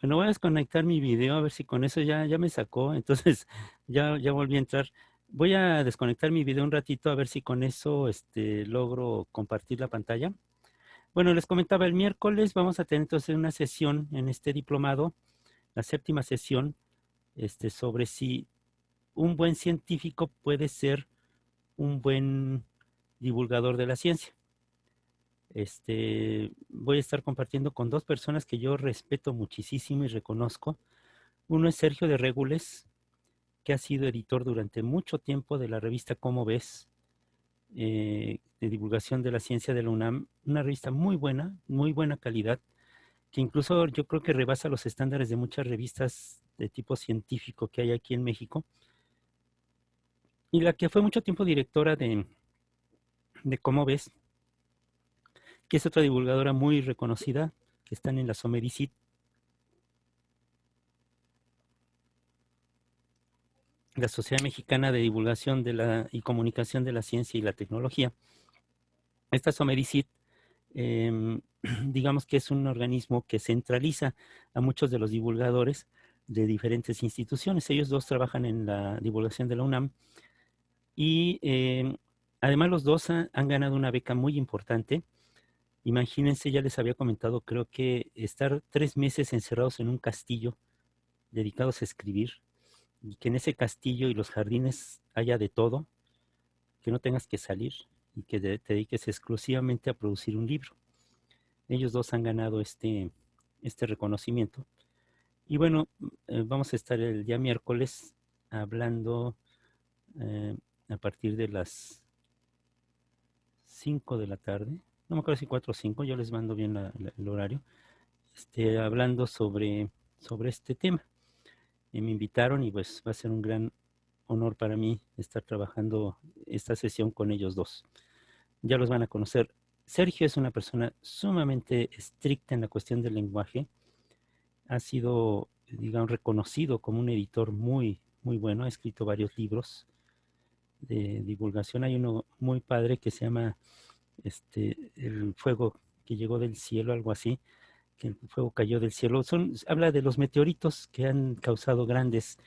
Bueno, voy a desconectar mi video a ver si con eso ya me sacó. Entonces, ya volví a entrar. Voy a desconectar mi video un ratito a ver si con eso, logro compartir la pantalla. Bueno, les comentaba, el miércoles vamos a tener entonces una sesión en este diplomado, la séptima sesión, sobre si un buen científico puede ser un buen divulgador de la ciencia. Voy a estar compartiendo con dos personas que yo respeto muchísimo y reconozco. Uno es Sergio de Régules, que ha sido editor durante mucho tiempo de la revista Cómo Ves, de divulgación de la ciencia de la UNAM, una revista muy buena calidad, que incluso yo creo que rebasa los estándares de muchas revistas de tipo científico que hay aquí en México, y la que fue mucho tiempo directora de Cómo Ves, que es otra divulgadora muy reconocida, que están en la Somedicit, la Sociedad Mexicana de Divulgación y Comunicación de la Ciencia y la Tecnología. Esta Somedicit, digamos que es un organismo que centraliza a muchos de los divulgadores de diferentes instituciones. Ellos dos trabajan en la divulgación de la UNAM y además los dos han ganado una beca muy importante. Imagínense, ya les había comentado, creo que estar 3 meses encerrados en un castillo dedicados a escribir y que en ese castillo y los jardines haya de todo, que no tengas que salir y que te dediques exclusivamente a producir un libro. Ellos dos han ganado este reconocimiento. Y bueno, vamos a estar el día miércoles hablando eh, a partir de las 5 de la tarde. No me acuerdo si 4 o 5, yo les mando bien el horario. Hablando sobre este tema. Y me invitaron y pues va a ser un gran honor para mí estar trabajando esta sesión con ellos dos. Ya los van a conocer. Sergio es una persona sumamente estricta en la cuestión del lenguaje. Ha sido, digamos, reconocido como un editor muy bueno. Ha escrito varios libros de divulgación. Hay uno muy padre que se llama El fuego que llegó del cielo, algo así, que el fuego cayó del cielo. Habla de los meteoritos que han causado grandes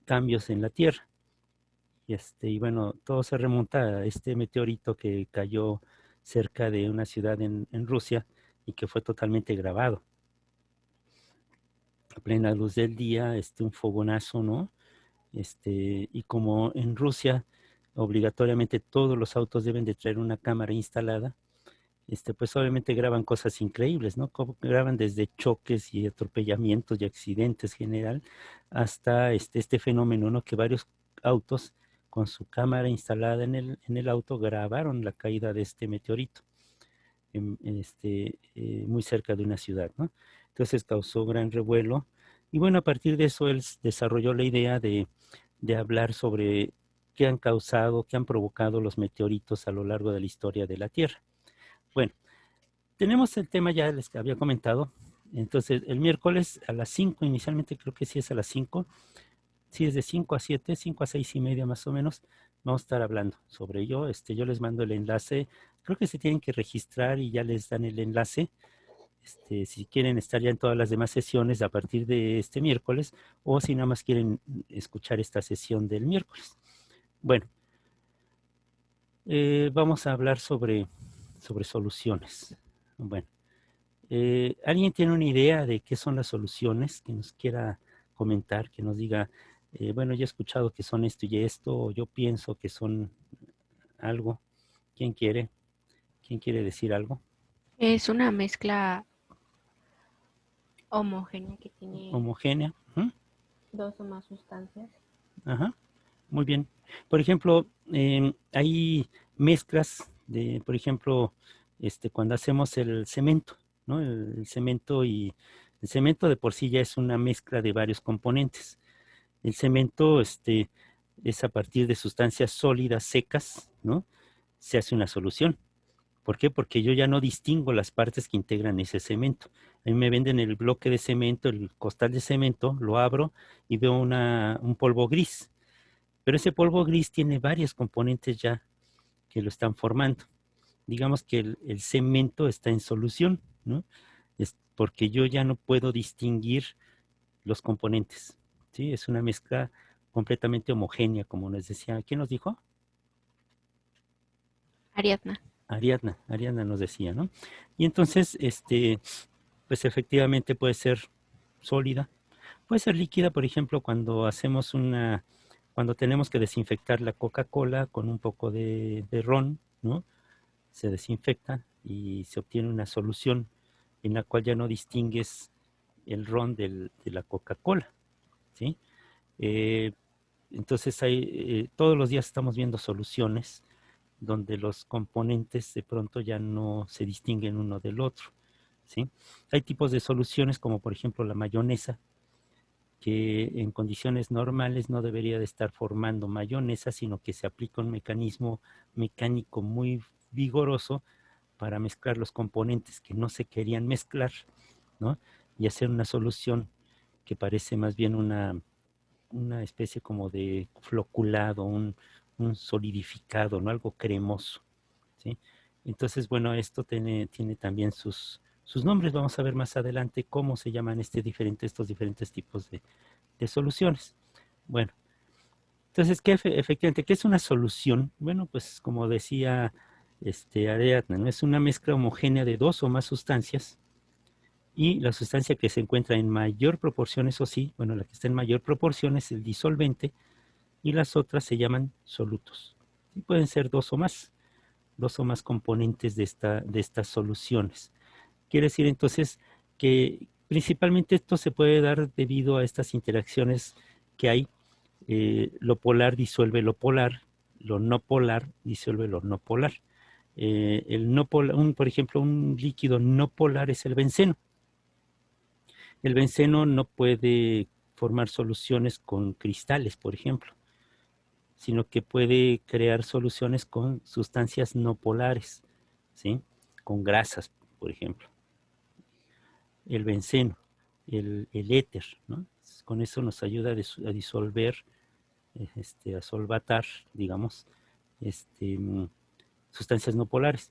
cambios en la Tierra. Y bueno, todo se remonta a este meteorito que cayó cerca de una ciudad en Rusia y que fue totalmente grabado. A plena luz del día, un fogonazo, ¿no? Y como en Rusia obligatoriamente todos los autos deben de traer una cámara instalada, pues obviamente graban cosas increíbles, ¿no? Como graban desde choques y atropellamientos y accidentes general hasta este fenómeno, ¿no? Que varios autos con su cámara instalada en el auto grabaron la caída de este meteorito muy cerca de una ciudad, ¿no? Entonces causó gran revuelo y bueno, a partir de eso él desarrolló la idea de hablar sobre qué han causado, qué han provocado los meteoritos a lo largo de la historia de la Tierra. Bueno, tenemos el tema, ya les había comentado. Entonces, el miércoles a las 5, inicialmente creo que sí es a las 5, sí es de 5 a 7, 5 a 6 y media más o menos, vamos a estar hablando sobre ello. Yo les mando el enlace, creo que se tienen que registrar y ya les dan el enlace. Si quieren estar ya en todas las demás sesiones a partir de este miércoles o si nada más quieren escuchar esta sesión del miércoles. Bueno, vamos a hablar sobre soluciones. Bueno, ¿alguien tiene una idea de qué son las soluciones que nos quiera comentar, que nos diga, bueno, yo he escuchado que son esto y esto, o yo pienso que son algo? ¿Quién quiere? ¿Quién quiere decir algo? Es una mezcla homogénea que tiene Homogénea. ¿Mm? dos o más sustancias. Ajá, muy bien. Por ejemplo, hay mezclas de, por ejemplo, cuando hacemos el cemento, ¿no? El cemento y el cemento de por sí ya es una mezcla de varios componentes. El cemento, es a partir de sustancias sólidas, secas, ¿no? Se hace una solución. ¿Por qué? Porque yo ya no distingo las partes que integran ese cemento. A mí me venden el bloque de cemento, el costal de cemento, lo abro y veo un polvo gris. Pero ese polvo gris tiene varios componentes ya que lo están formando. Digamos que el cemento está en solución, ¿no? Es porque yo ya no puedo distinguir los componentes, ¿sí? Es una mezcla completamente homogénea, como nos decía. ¿Quién nos dijo? Ariadna. Ariadna nos decía, ¿no? Y entonces, pues efectivamente puede ser sólida, puede ser líquida, por ejemplo, cuando tenemos que desinfectar la Coca-Cola con un poco de ron, ¿no? Se desinfecta y se obtiene una solución en la cual ya no distingues el ron de la Coca-Cola, ¿sí? Eh, entonces todos los días estamos viendo soluciones donde los componentes de pronto ya no se distinguen uno del otro, ¿sí? Hay tipos de soluciones como por ejemplo la mayonesa, que en condiciones normales no debería de estar formando mayonesa, sino que se aplica un mecanismo mecánico muy vigoroso para mezclar los componentes que no se querían mezclar, ¿no? Y hacer una solución que parece más bien una especie como de floculado, un solidificado, ¿no? Algo cremoso, ¿sí? Entonces, bueno, esto tiene también sus nombres. Vamos a ver más adelante cómo se llaman estos diferentes tipos de soluciones. Bueno, entonces, efectivamente, ¿qué es una solución? Bueno, pues como decía Ariadna, ¿no? Es una mezcla homogénea de dos o más sustancias y la sustancia que se encuentra en mayor proporción, eso sí, bueno, la que está en mayor proporción es el disolvente y las otras se llaman solutos. Y pueden ser dos o más componentes de estas soluciones. Quiere decir entonces que principalmente esto se puede dar debido a estas interacciones que hay. Lo polar disuelve lo polar, lo no polar disuelve lo no polar. El no polar, por ejemplo, un líquido no polar es el benceno. El benceno no puede formar soluciones con cristales, por ejemplo, sino que puede crear soluciones con sustancias no polares, ¿sí? Con grasas, por ejemplo. El benceno, el éter, ¿no? Con eso nos ayuda a disolver, a solvatar, digamos, este, sustancias no polares.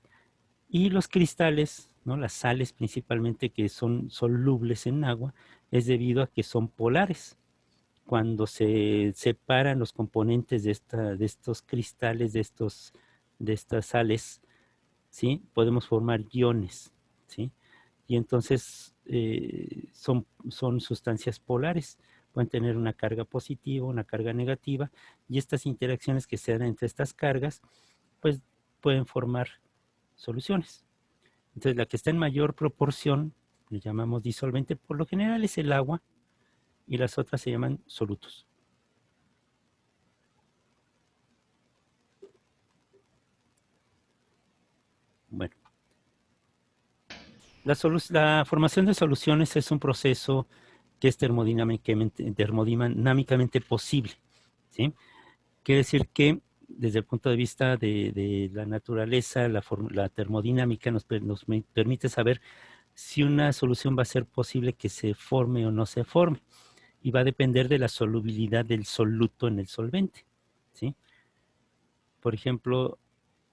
Y los cristales, ¿no? Las sales principalmente que son solubles en agua, es debido a que son polares. Cuando se separan los componentes de estos cristales, de estas sales, ¿sí? Podemos formar iones, ¿sí? Y entonces son sustancias polares, pueden tener una carga positiva, una carga negativa, y estas interacciones que se dan entre estas cargas, pues pueden formar soluciones. Entonces la que está en mayor proporción, le llamamos disolvente, por lo general es el agua, y las otras se llaman solutos. Bueno, la formación de soluciones es un proceso que es termodinámicamente posible, ¿sí? Quiere decir que desde el punto de vista de la naturaleza, la termodinámica nos permite saber si una solución va a ser posible que se forme o no se forme, y va a depender de la solubilidad del soluto en el solvente, ¿sí? Por ejemplo,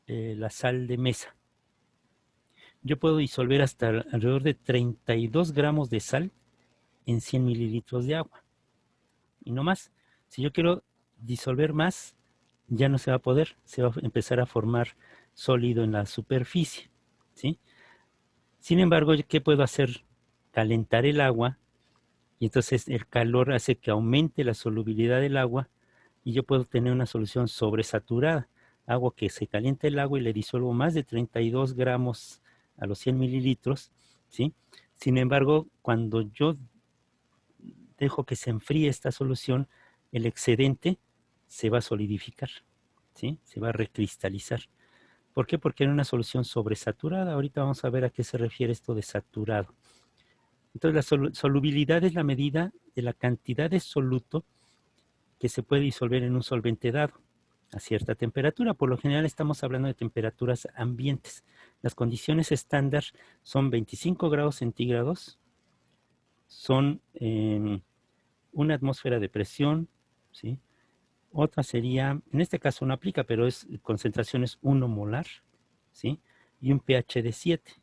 la sal de mesa. Yo puedo disolver hasta alrededor de 32 gramos de sal en 100 mililitros de agua, y no más. Si yo quiero disolver más, ya no se va a poder, se va a empezar a formar sólido en la superficie, ¿sí? Sin embargo, ¿qué puedo hacer? Calentar el agua, y entonces el calor hace que aumente la solubilidad del agua, y yo puedo tener una solución sobresaturada. Hago que se caliente el agua y le disuelvo más de 32 gramos a los 100 mililitros, ¿sí? Sin embargo, cuando yo dejo que se enfríe esta solución, el excedente se va a solidificar, ¿sí? Se va a recristalizar. ¿Por qué? Porque era una solución sobresaturada. Ahorita vamos a ver a qué se refiere esto de saturado. Entonces, la solubilidad es la medida de la cantidad de soluto que se puede disolver en un solvente dado a cierta temperatura. Por lo general estamos hablando de temperaturas ambientes. Las condiciones estándar son 25 grados centígrados, son una atmósfera de presión, ¿sí? Otra sería, en este caso no aplica, pero es concentraciones 1 molar, ¿sí? Y un pH de 7,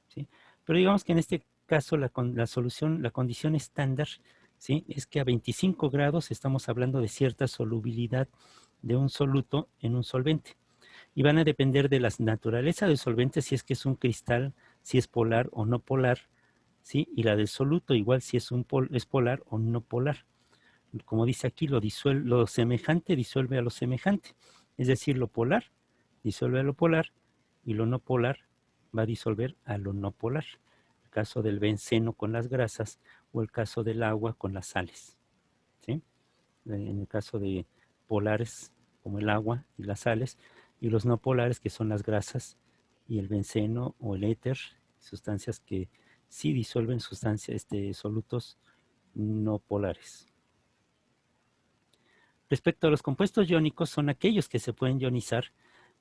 ¿sí? Pero digamos que en este caso la solución, la condición estándar ¿sí? Es que a 25 grados estamos hablando de cierta solubilidad de un soluto en un solvente. Y van a depender de la naturaleza del solvente, si es que es un cristal, si es polar o no polar, ¿sí? Y la del soluto, igual si es, es polar o no polar. Como dice aquí, lo semejante disuelve a lo semejante. Es decir, lo polar disuelve a lo polar y lo no polar va a disolver a lo no polar. El caso del benceno con las grasas o el caso del agua con las sales. ¿Sí? En el caso de polares como el agua y las sales, y los no polares que son las grasas y el benceno o el éter, sustancias que sí disuelven solutos no polares. Respecto a los compuestos iónicos, son aquellos que se pueden ionizar,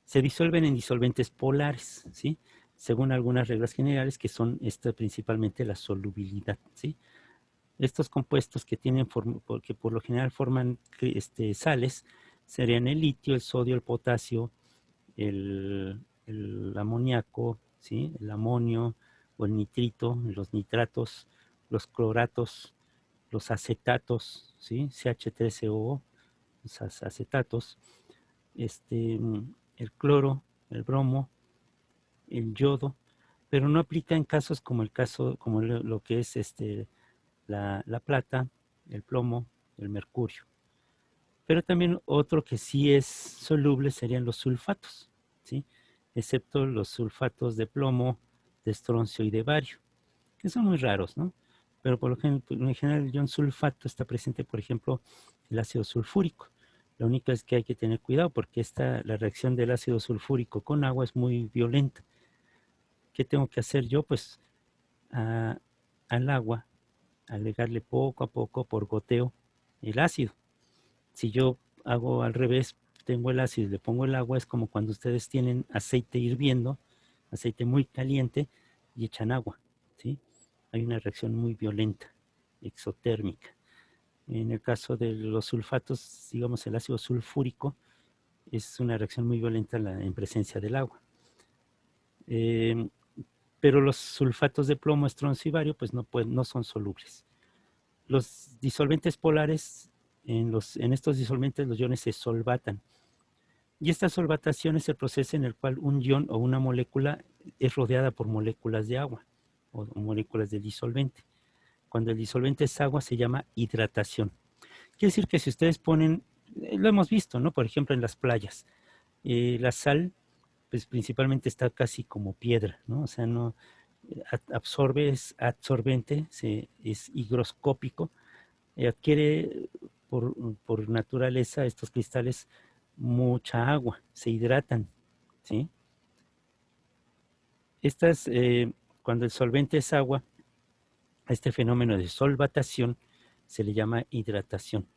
se disuelven en disolventes polares, ¿sí? Según algunas reglas generales que son principalmente la solubilidad, ¿sí? Estos compuestos que tienen que por lo general forman sales serían el litio, el sodio, el potasio, el amoníaco, ¿sí? El amonio o el nitrito, los nitratos, los cloratos, los acetatos, ¿sí? CH3COO, los acetatos, el cloro, el bromo, el yodo, pero no aplica en casos como como lo que es la plata, el plomo, el mercurio. Pero también otro que sí es soluble serían los sulfatos, ¿sí? Excepto los sulfatos de plomo, de estroncio y de bario, que son muy raros, ¿no? Pero en general el ion sulfato está presente, por ejemplo, el ácido sulfúrico. Lo único es que hay que tener cuidado porque la reacción del ácido sulfúrico con agua es muy violenta. ¿Qué tengo que hacer yo? Pues al agua, agregarle poco a poco por goteo el ácido. Si yo hago al revés, tengo el ácido y le pongo el agua, es como cuando ustedes tienen aceite hirviendo, aceite muy caliente, y echan agua, ¿sí? Hay una reacción muy violenta, exotérmica. En el caso de los sulfatos, digamos el ácido sulfúrico, es una reacción muy violenta en presencia del agua. Pero los sulfatos de plomo, estroncio y bario, pues no son solubles. Los disolventes polares, en estos disolventes los iones se solvatan. Y esta solvatación es el proceso en el cual un ion o una molécula es rodeada por moléculas de agua o moléculas de disolvente. Cuando el disolvente es agua se llama hidratación. Quiere decir que si ustedes ponen, lo hemos visto, ¿no? Por ejemplo, en las playas, la sal, pues principalmente está casi como piedra, ¿no? O sea, no absorbe, es absorbente, es higroscópico, adquiere por naturaleza estos cristales mucha agua, se hidratan, ¿sí? Cuando el solvente es agua, a este fenómeno de solvatación se le llama hidratación.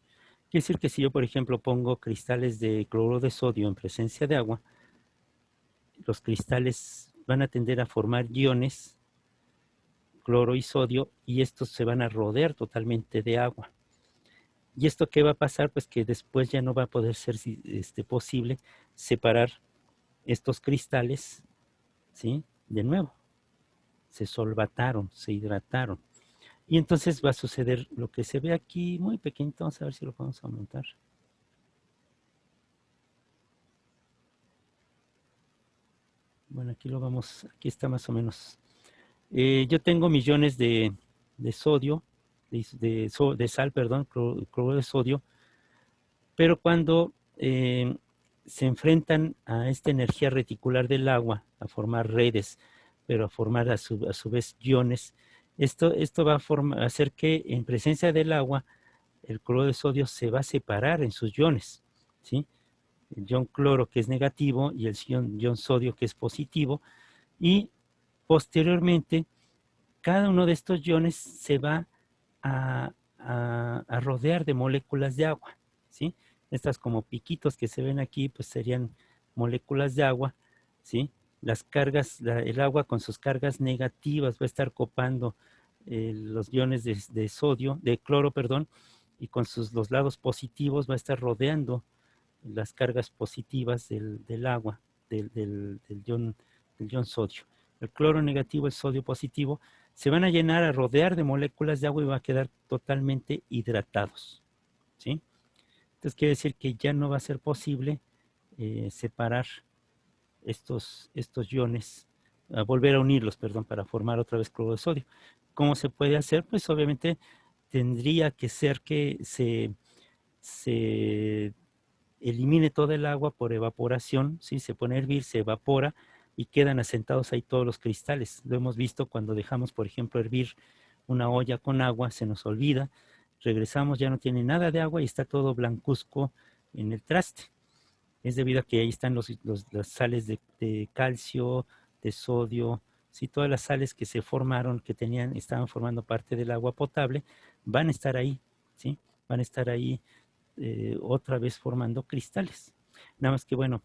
Quiere decir que si yo, por ejemplo, pongo cristales de cloruro de sodio en presencia de agua, los cristales van a tender a formar iones, cloro y sodio, y estos se van a rodear totalmente de agua. ¿Y esto qué va a pasar? Pues que después ya no va a poder ser posible separar estos cristales, ¿sí? De nuevo, se solvataron, se hidrataron. Y entonces va a suceder lo que se ve aquí muy pequeñito. Vamos a ver si lo podemos aumentar. Bueno, aquí está más o menos. Yo tengo millones de sodio, de sal, perdón, cloruro de sodio, pero cuando se enfrentan a esta energía reticular del agua, a formar redes, pero a formar a su vez iones, esto va a hacer que en presencia del agua el cloruro de sodio se va a separar en sus iones, ¿sí? El ion cloro que es negativo y el ion sodio que es positivo, y posteriormente cada uno de estos iones se va a rodear de moléculas de agua, ¿sí? Estas como piquitos que se ven aquí, pues serían moléculas de agua, ¿sí? Las cargas, el agua con sus cargas negativas va a estar copando los iones de sodio, de cloro, perdón, y con los lados positivos va a estar rodeando las cargas positivas del agua, del ion sodio. el cloro negativo, el sodio positivo, se van a llenar, a rodear de moléculas de agua y van a quedar totalmente hidratados, ¿sí? Entonces quiere decir que ya no va a ser posible separar estos iones, volver a unirlos, perdón, para formar otra vez cloro de sodio. ¿Cómo se puede hacer? Pues obviamente tendría que ser que se elimine todo el agua por evaporación, ¿sí? Se pone a hervir, se evapora y quedan asentados ahí todos los cristales. Lo hemos visto cuando dejamos, por ejemplo, hervir una olla con agua, se nos olvida, regresamos, ya no tiene nada de agua y está todo blancuzco en el traste. Es debido a que ahí están las sales de calcio, de sodio, ¿sí? Todas las sales que se formaron, que estaban formando parte del agua potable, van a estar ahí, ¿sí? Van a estar ahí otra vez formando cristales. Nada más que, bueno,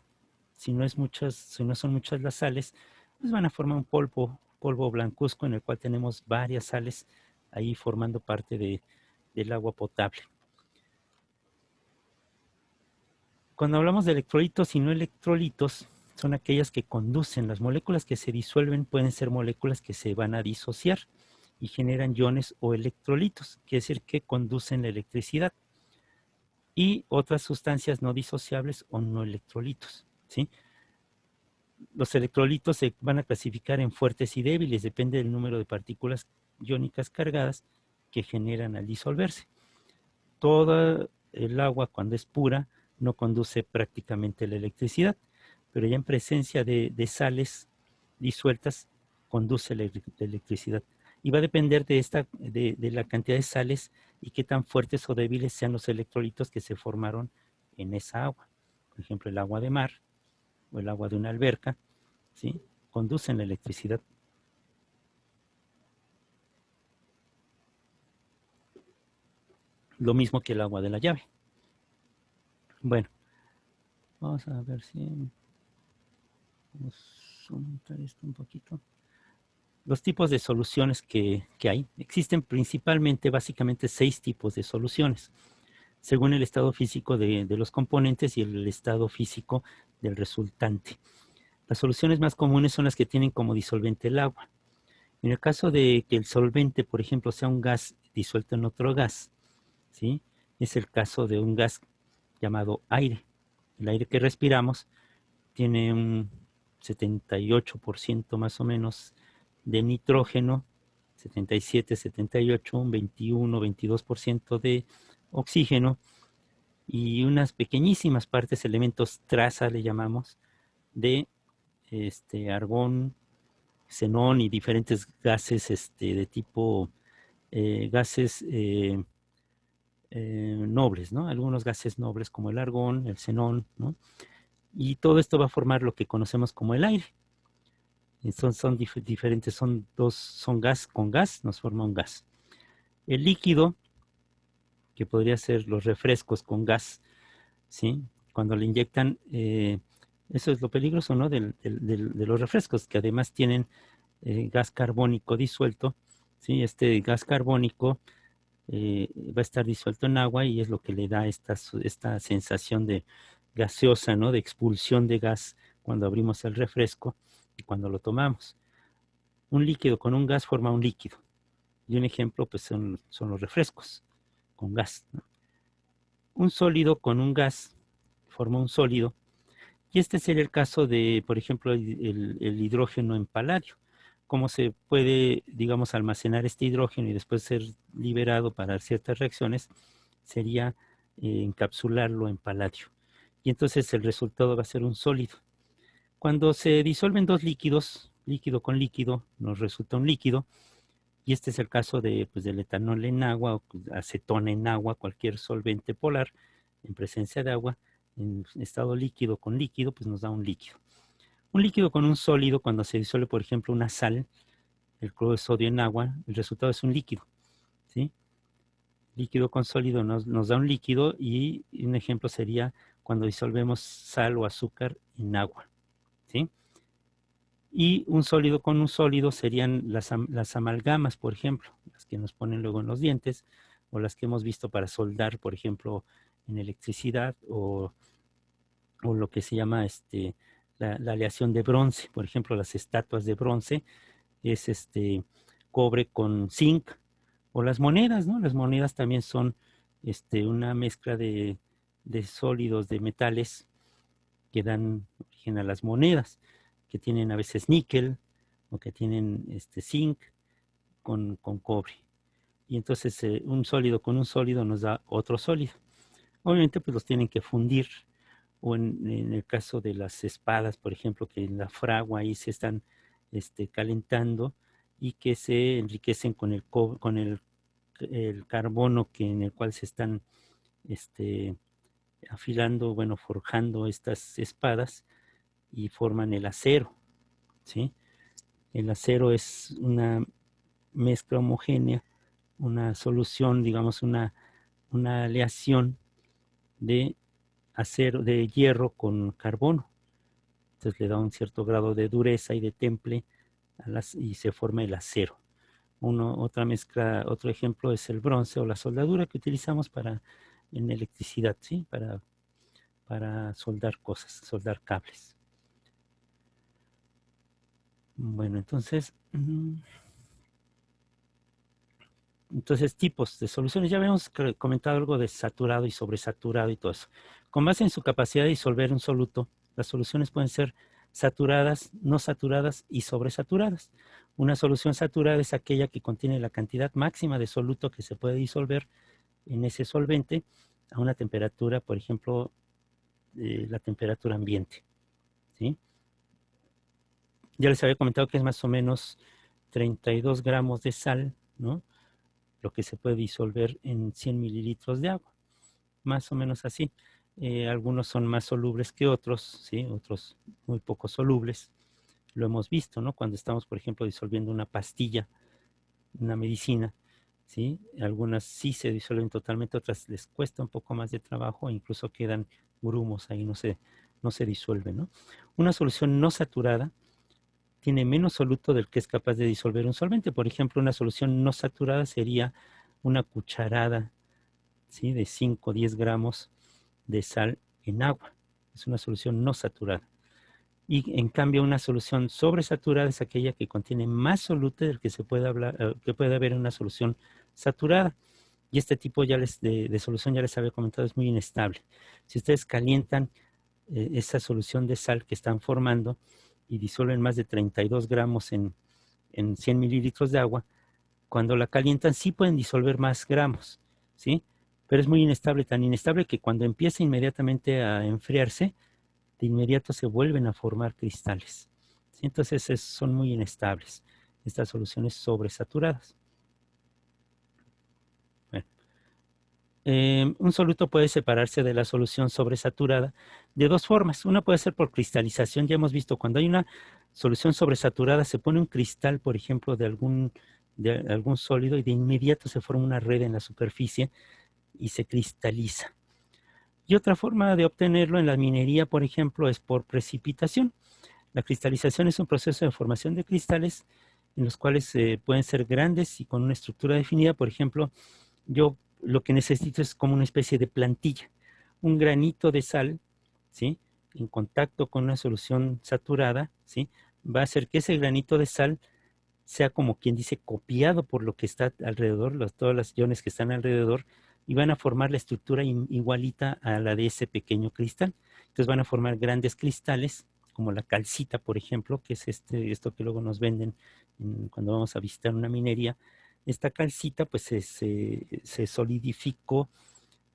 si no son muchas las sales, pues van a formar un polvo blancuzco en el cual tenemos varias sales ahí formando parte del agua potable. Cuando hablamos de electrolitos y no electrolitos, son aquellas que conducen. Las moléculas que se disuelven pueden ser moléculas que se van a disociar y generan iones o electrolitos, quiere decir que conducen la electricidad. Y otras sustancias no disociables o no electrolitos, ¿sí? Los electrolitos se van a clasificar en fuertes y débiles, depende del número de partículas iónicas cargadas que generan al disolverse. Toda el agua, cuando es pura, no conduce prácticamente la electricidad, pero ya en presencia de sales disueltas conduce la electricidad. Y va a depender de la cantidad de sales y qué tan fuertes o débiles sean los electrolitos que se formaron en esa agua. Por ejemplo, el agua de mar o el agua de una alberca, ¿sí? Conducen la electricidad. Lo mismo que el agua de la llave. Bueno, vamos a ver si vamos a aumentar esto un poquito. Los tipos de soluciones que hay. Existen principalmente, básicamente, 6 tipos de soluciones, según el estado físico de los componentes y el estado físico del resultante. Las soluciones más comunes son las que tienen como disolvente el agua. En el caso de que el solvente, por ejemplo, sea un gas disuelto en otro gas, ¿sí? Es el caso de un gas llamado aire. El aire que respiramos tiene un 78% más o menos de nitrógeno, 77, 78, un 21, 22% de oxígeno y unas pequeñísimas partes, elementos traza le llamamos, de argón, xenón y diferentes gases de tipo gases nobles, ¿no? Algunos gases nobles como el argón, el xenón, ¿no? Y todo esto va a formar lo que conocemos como el aire. Son diferentes, son gas con gas, nos forma un gas. El líquido, que podría ser los refrescos con gas, ¿sí? Cuando le inyectan, eso es lo peligroso, ¿no? De los refrescos, que además tienen gas carbónico disuelto, ¿sí? Este gas carbónico va a estar disuelto en agua y es lo que le da esta sensación de gaseosa, ¿no? De expulsión de gas cuando abrimos el refresco y cuando lo tomamos. Un líquido con un gas forma un líquido. Y un ejemplo pues son los refrescos con gas, ¿no? Un sólido con un gas forma un sólido. Y este sería el caso de, por ejemplo, el hidrógeno en paladio. Cómo se puede, digamos, almacenar este hidrógeno y después ser liberado para ciertas reacciones, sería encapsularlo en paladio. Y entonces el resultado va a ser un sólido. Cuando se disuelven dos líquidos, líquido con líquido, nos resulta un líquido. Y este es el caso pues, del etanol en agua o acetona en agua, cualquier solvente polar en presencia de agua, en estado líquido con líquido, pues nos da un líquido. Un líquido con un sólido, cuando se disuelve, por ejemplo, una sal, el cloro de sodio en agua, el resultado es un líquido, ¿sí? Líquido con sólido nos da un líquido y un ejemplo sería cuando disolvemos sal o azúcar en agua, ¿sí? Y un sólido con un sólido serían las amalgamas, por ejemplo, las que nos ponen luego en los dientes, o las que hemos visto para soldar, por ejemplo, en electricidad, o lo que se llama la aleación de bronce. Por ejemplo, las estatuas de bronce es cobre con zinc, o las monedas, ¿no? Las monedas también son una mezcla de sólidos, de metales que dan origen a las monedas, que tienen a veces níquel o que tienen zinc con cobre. Y entonces un sólido con un sólido nos da otro sólido. Obviamente pues los tienen que fundir, o en el caso de las espadas, por ejemplo, que en la fragua ahí se están calentando y que se enriquecen con el carbono en el cual se están afilando, bueno, forjando estas espadas, y forman el acero, ¿sí? El acero es una mezcla homogénea, una solución, digamos, una aleación de acero, de hierro con carbono. Entonces le da un cierto grado de dureza y de temple y se forma el acero. Otra mezcla, otro ejemplo es el bronce o la soldadura que utilizamos en electricidad, ¿sí? Para soldar cosas, soldar cables. Bueno, entonces tipos de soluciones. Ya habíamos comentado algo de saturado y sobresaturado y todo eso. Con base en su capacidad de disolver un soluto, las soluciones pueden ser saturadas, no saturadas y sobresaturadas. Una solución saturada es aquella que contiene la cantidad máxima de soluto que se puede disolver en ese solvente a una temperatura, por ejemplo, la temperatura ambiente, ¿sí? Ya les había comentado que es más o menos 32 gramos de sal, ¿no? Lo que se puede disolver en 100 mililitros de agua, más o menos así. Algunos son más solubles que otros, ¿sí? Otros muy poco solubles. Lo hemos visto, ¿no? Cuando estamos, por ejemplo, disolviendo una pastilla, una medicina, ¿sí? Algunas sí se disuelven totalmente, otras les cuesta un poco más de trabajo, e incluso quedan grumos ahí, no se disuelven, ¿no? Una solución no saturada tiene menos soluto del que es capaz de disolver un solvente. Por ejemplo, una solución no saturada sería una cucharada, ¿sí? De 5 o 10 gramos de sal en agua. Es una solución no saturada. Y en cambio, una solución sobresaturada es aquella que contiene más soluto del que que puede haber en una solución saturada. Y este tipo de solución, ya les había comentado, es muy inestable. Si ustedes calientan esa solución de sal que están formando y disuelven más de 32 gramos en 100 mililitros de agua, cuando la calientan sí pueden disolver más gramos, ¿sí? Pero es muy inestable, tan inestable que cuando empieza inmediatamente a enfriarse, de inmediato se vuelven a formar cristales, ¿sí? Entonces son muy inestables estas soluciones sobresaturadas. Bueno, un soluto puede separarse de la solución sobresaturada de dos formas. Una puede ser por cristalización. Ya hemos visto, cuando hay una solución sobresaturada, se pone un cristal, por ejemplo, de algún sólido, y de inmediato se forma una red en la superficie y se cristaliza. Y otra forma de obtenerlo en la minería, por ejemplo, es por precipitación. La cristalización es un proceso de formación de cristales en los cuales pueden ser grandes y con una estructura definida. Por ejemplo, yo lo que necesito es como una especie de plantilla, un granito de sal, ¿sí? En contacto con una solución saturada, ¿sí? Va a hacer que ese granito de sal sea, como quien dice, copiado por lo que está alrededor, todos los iones que están alrededor, y van a formar la estructura igualita a la de ese pequeño cristal. Entonces van a formar grandes cristales, como la calcita, por ejemplo, que es esto que luego nos venden cuando vamos a visitar una minería. Esta calcita pues se solidificó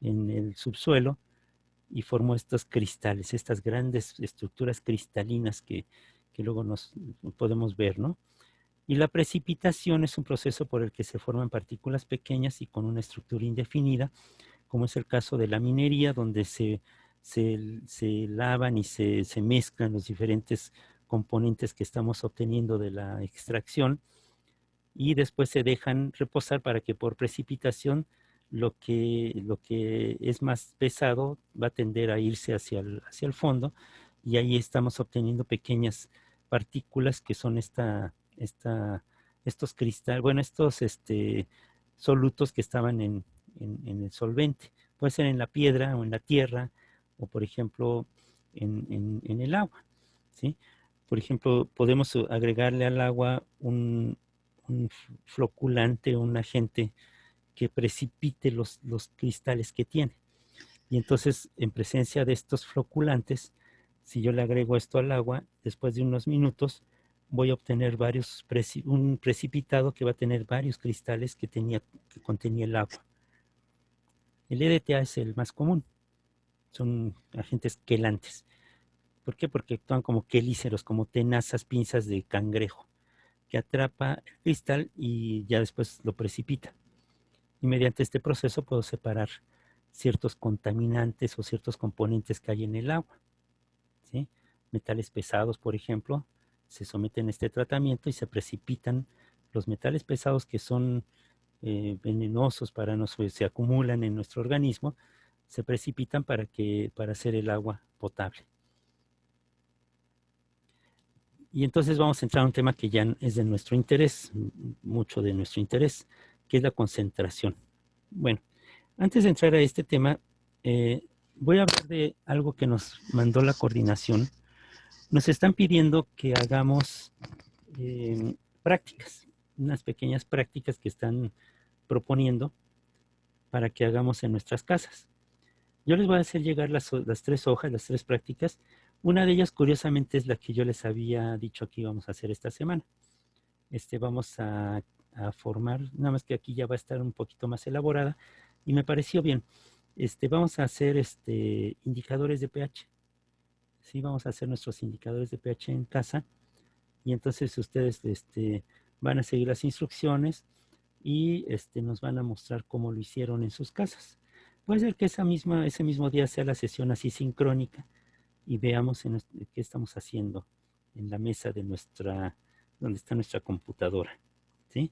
en el subsuelo y formó estos cristales, estas grandes estructuras cristalinas que luego nos podemos ver, ¿no? Y la precipitación es un proceso por el que se forman partículas pequeñas y con una estructura indefinida, como es el caso de la minería, donde se lavan y se mezclan los diferentes componentes que estamos obteniendo de la extracción, y después se dejan reposar para que por precipitación lo que es más pesado va a tender a irse hacia el fondo, y ahí estamos obteniendo pequeñas partículas que son estos cristales, bueno, estos solutos que estaban en el solvente. Puede ser en la piedra o en la tierra, o por ejemplo en el agua, ¿sí? Por ejemplo, podemos agregarle al agua un floculante, un agente que precipite los cristales que tiene. Y entonces, en presencia de estos floculantes, si yo le agrego esto al agua, después de unos minutos, voy a obtener un precipitado que va a tener varios cristales que contenía el agua. El EDTA es el más común, son agentes quelantes. ¿Por qué? Porque actúan como quelíceros, como tenazas, pinzas de cangrejo, que atrapa el cristal y ya después lo precipita. Y mediante este proceso puedo separar ciertos contaminantes o ciertos componentes que hay en el agua, ¿sí? Metales pesados, por ejemplo, se someten a este tratamiento y se precipitan los metales pesados que son venenosos para nosotros, se acumulan en nuestro organismo, se precipitan para hacer el agua potable. Y entonces vamos a entrar a un tema que ya es de nuestro interés, mucho de nuestro interés, que es la concentración. Bueno, antes de entrar a este tema, voy a hablar de algo que nos mandó la coordinación. Nos están pidiendo que hagamos prácticas, unas pequeñas prácticas que están proponiendo para que hagamos en nuestras casas. Yo les voy a hacer llegar las 3 hojas, las 3 prácticas. Una de ellas, curiosamente, es la que yo les había dicho que íbamos a hacer esta semana. Vamos a formar, nada más que aquí ya va a estar un poquito más elaborada, y me pareció bien. Vamos a hacer indicadores de pH. Sí, vamos a hacer nuestros indicadores de pH en casa, y entonces ustedes van a seguir las instrucciones y nos van a mostrar cómo lo hicieron en sus casas. Puede ser que ese mismo día sea la sesión así sincrónica y veamos qué estamos haciendo en la mesa de donde está nuestra computadora, ¿sí?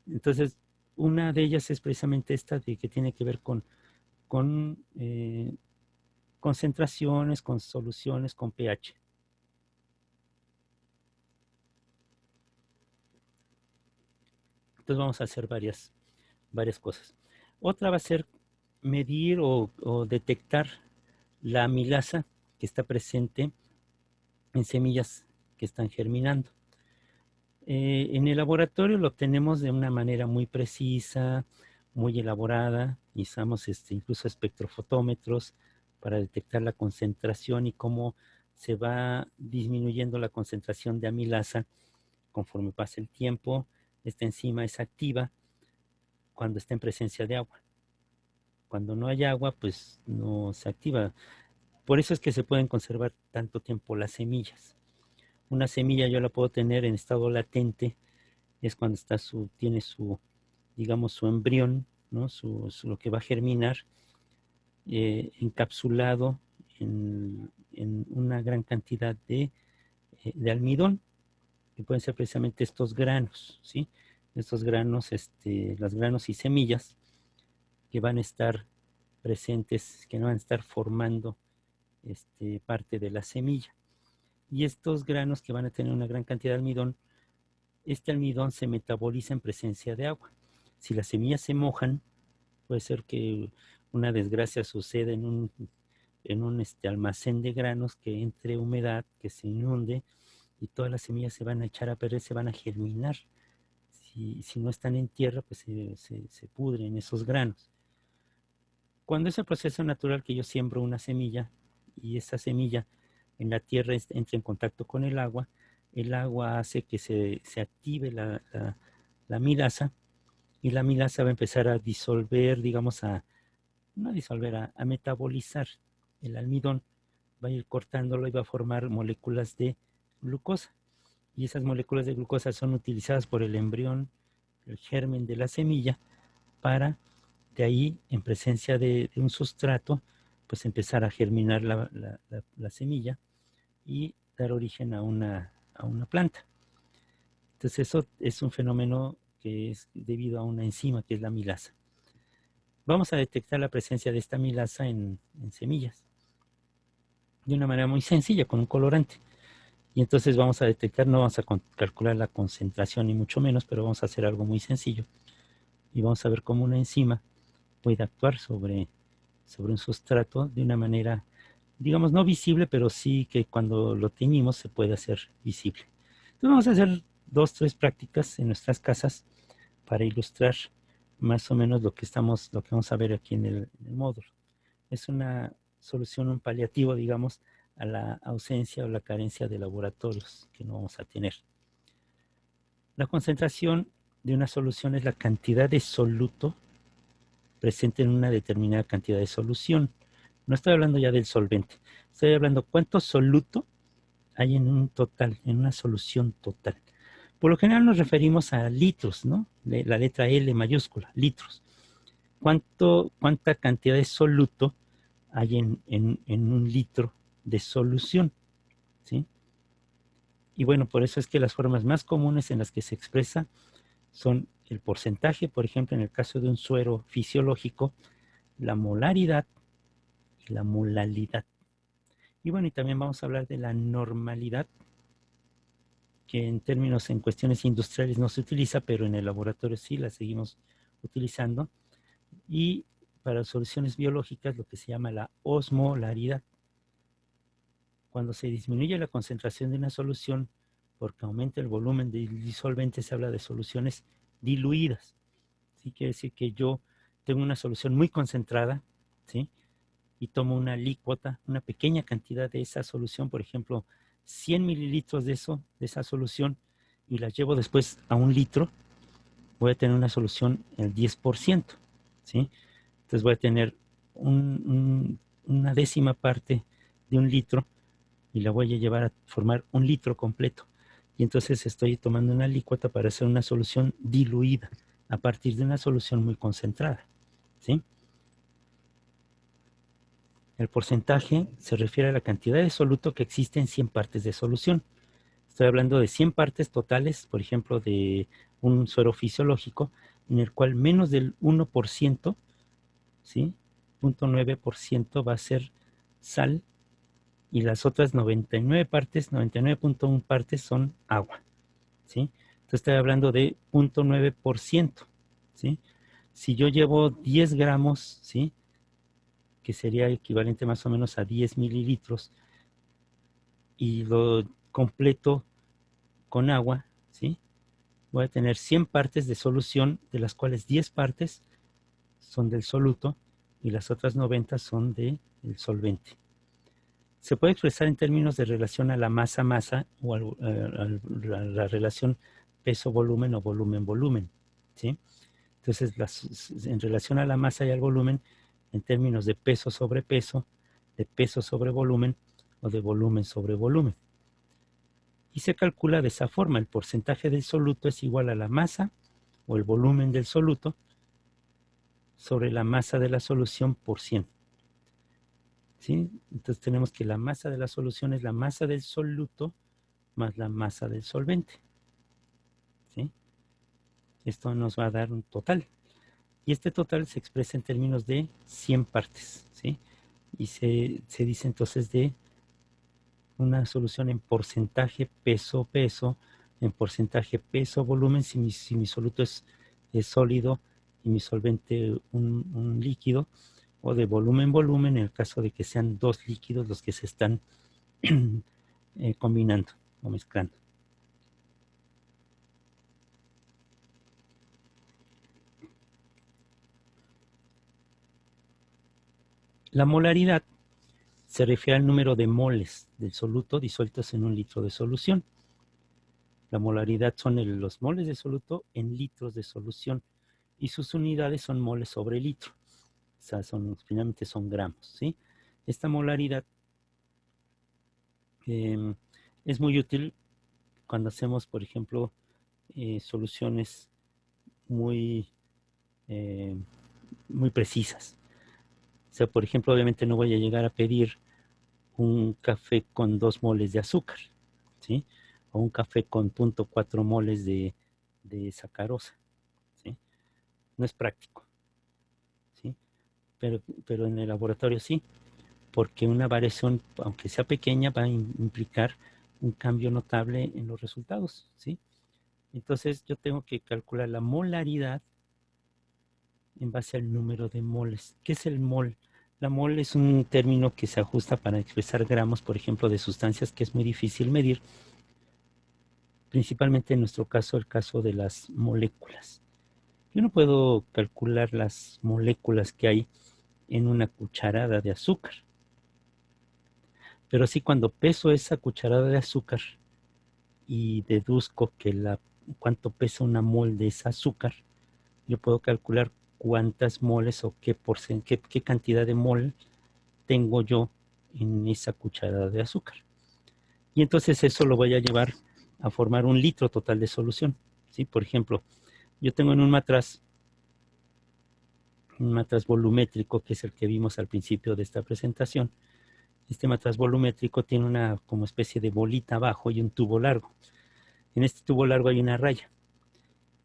Entonces, una de ellas es precisamente esta que tiene que ver con concentraciones, con soluciones, con pH. Entonces vamos a hacer varias cosas. Otra va a ser medir o detectar la amilasa que está presente en semillas que están germinando. En el laboratorio lo obtenemos de una manera muy precisa, muy elaborada. Usamos incluso espectrofotómetros para detectar la concentración y cómo se va disminuyendo la concentración de amilasa conforme pasa el tiempo. Esta enzima es activa cuando está en presencia de agua. Cuando no hay agua, pues no se activa. Por eso es que se pueden conservar tanto tiempo las semillas. Una semilla yo la puedo tener en estado latente, es cuando tiene digamos, su embrión, ¿no? Lo que va a germinar, encapsulado en una gran cantidad de almidón, que pueden ser precisamente estos granos, ¿sí? Estos granos, los granos y semillas que van a estar presentes, que no van a estar formando parte de la semilla. Y estos granos que van a tener una gran cantidad de almidón, este almidón se metaboliza en presencia de agua. Si las semillas se mojan, puede ser que una desgracia suceda en un almacén de granos, que entre humedad, que se inunde, y todas las semillas se van a echar a perder, se van a germinar. Si no están en tierra, pues se pudren esos granos. Cuando es el proceso natural que yo siembro una semilla y esa semilla en la tierra entra en contacto con el agua hace que se active la amilasa, y la amilasa va a empezar a disolver, digamos, no a disolver, a metabolizar el almidón, va a ir cortándolo y va a formar moléculas de glucosa. Y esas moléculas de glucosa son utilizadas por el embrión, el germen de la semilla, para de ahí, en presencia de un sustrato, pues empezar a germinar la semilla y dar origen a una planta. Entonces eso es un fenómeno que es debido a una enzima que es la amilasa. Vamos a detectar la presencia de esta amilasa en semillas de una manera muy sencilla, con un colorante. Y entonces vamos a detectar, no vamos a calcular la concentración ni mucho menos, pero vamos a hacer algo muy sencillo. Y vamos a ver cómo una enzima puede actuar sobre un sustrato de una manera digamos, no visible, pero sí que cuando lo teñimos se puede hacer visible. Entonces vamos a hacer 2, 3 prácticas en nuestras casas para ilustrar más o menos lo que vamos a ver aquí en el módulo. Es una solución, un paliativo, digamos, a la ausencia o la carencia de laboratorios que no vamos a tener. La concentración de una solución es la cantidad de soluto presente en una determinada cantidad de solución. No estoy hablando ya del solvente, estoy hablando cuánto soluto hay en un total, en una solución total. Por lo general nos referimos a litros, ¿no? La letra L mayúscula, litros. ¿Cuánta cantidad de soluto hay en un litro de solución? ¿Sí? Y bueno, por eso es que las formas más comunes en las que se expresa son el porcentaje, por ejemplo, en el caso de un suero fisiológico, la molaridad y la molalidad. Y bueno, y también vamos a hablar de la normalidad, que en términos, en cuestiones industriales no se utiliza, pero en el laboratorio sí la seguimos utilizando. Y para soluciones biológicas, lo que se llama la osmolaridad. Cuando se disminuye la concentración de una solución porque aumenta el volumen del disolvente, se habla de soluciones diluidas. ¿Sí? Quiere decir que yo tengo una solución muy concentrada, ¿sí? Y tomo una alícuota, una pequeña cantidad de esa solución, por ejemplo, 100 mililitros de esa solución, y la llevo después a un litro, voy a tener una solución el 10%, ¿sí? Entonces voy a tener una décima parte de un litro y la voy a llevar a formar un litro completo. Y entonces estoy tomando una alícuota para hacer una solución diluida a partir de una solución muy concentrada, ¿sí? El porcentaje se refiere a la cantidad de soluto que existe en 100 partes de solución. Estoy hablando de 100 partes totales, por ejemplo, de un suero fisiológico, en el cual menos del 1%, ¿sí? 0.9% va a ser sal, y las otras 99 partes, 99.1 partes son agua, ¿sí? Entonces estoy hablando de 0.9%, ¿sí? Si yo llevo 10 gramos, ¿sí? Que sería equivalente más o menos a 10 mililitros, y lo completo con agua, ¿sí? Voy a tener 100 partes de solución, de las cuales 10 partes son del soluto y las otras 90 son del solvente. Se puede expresar en términos de relación a la masa-masa o a la relación peso-volumen o volumen-volumen, ¿sí? Entonces, en relación a la masa y al volumen, en términos de peso sobre peso, de peso sobre volumen o de volumen sobre volumen. Y se calcula de esa forma: el porcentaje del soluto es igual a la masa o el volumen del soluto sobre la masa de la solución por 100. ¿Sí? Entonces tenemos que la masa de la solución es la masa del soluto más la masa del solvente, ¿sí? Esto nos va a dar un total. Y este total se expresa en términos de 100 partes, ¿sí? Y se dice entonces de una solución en porcentaje peso-peso, en porcentaje peso-volumen, si mi soluto es sólido y mi solvente un líquido, o de volumen-volumen en el caso de que sean dos líquidos los que se están combinando o mezclando. La molaridad se refiere al número de moles del soluto disueltos en un litro de solución. La molaridad son los moles de soluto en litros de solución, y sus unidades son moles sobre litro. O sea, finalmente son gramos, ¿sí? Esta molaridad es muy útil cuando hacemos, por ejemplo, soluciones muy, eh, muy precisas. O sea, por ejemplo, obviamente no voy a llegar a pedir un café con 2 moles de azúcar, ¿sí? O un café con 0.4 moles de sacarosa, ¿sí? No es práctico, ¿sí? Pero en el laboratorio sí, porque una variación, aunque sea pequeña, va a implicar un cambio notable en los resultados, ¿sí? Entonces yo tengo que calcular la molaridad en base al número de moles. ¿Qué es el mol? La mol es un término que se ajusta para expresar gramos, por ejemplo, de sustancias que es muy difícil medir, principalmente en nuestro caso, el caso de las moléculas. Yo no puedo calcular las moléculas que hay en una cucharada de azúcar, pero sí cuando peso esa cucharada de azúcar y deduzco que cuánto pesa una mol de ese azúcar, yo puedo calcular cuántas moles o qué cantidad de mol tengo yo en esa cucharada de azúcar. Y entonces eso lo voy a llevar a formar un litro total de solución. ¿Sí? Por ejemplo, yo tengo en un matraz volumétrico, que es el que vimos al principio de esta presentación. Este matraz volumétrico tiene una como especie de bolita abajo y un tubo largo. En este tubo largo hay una raya.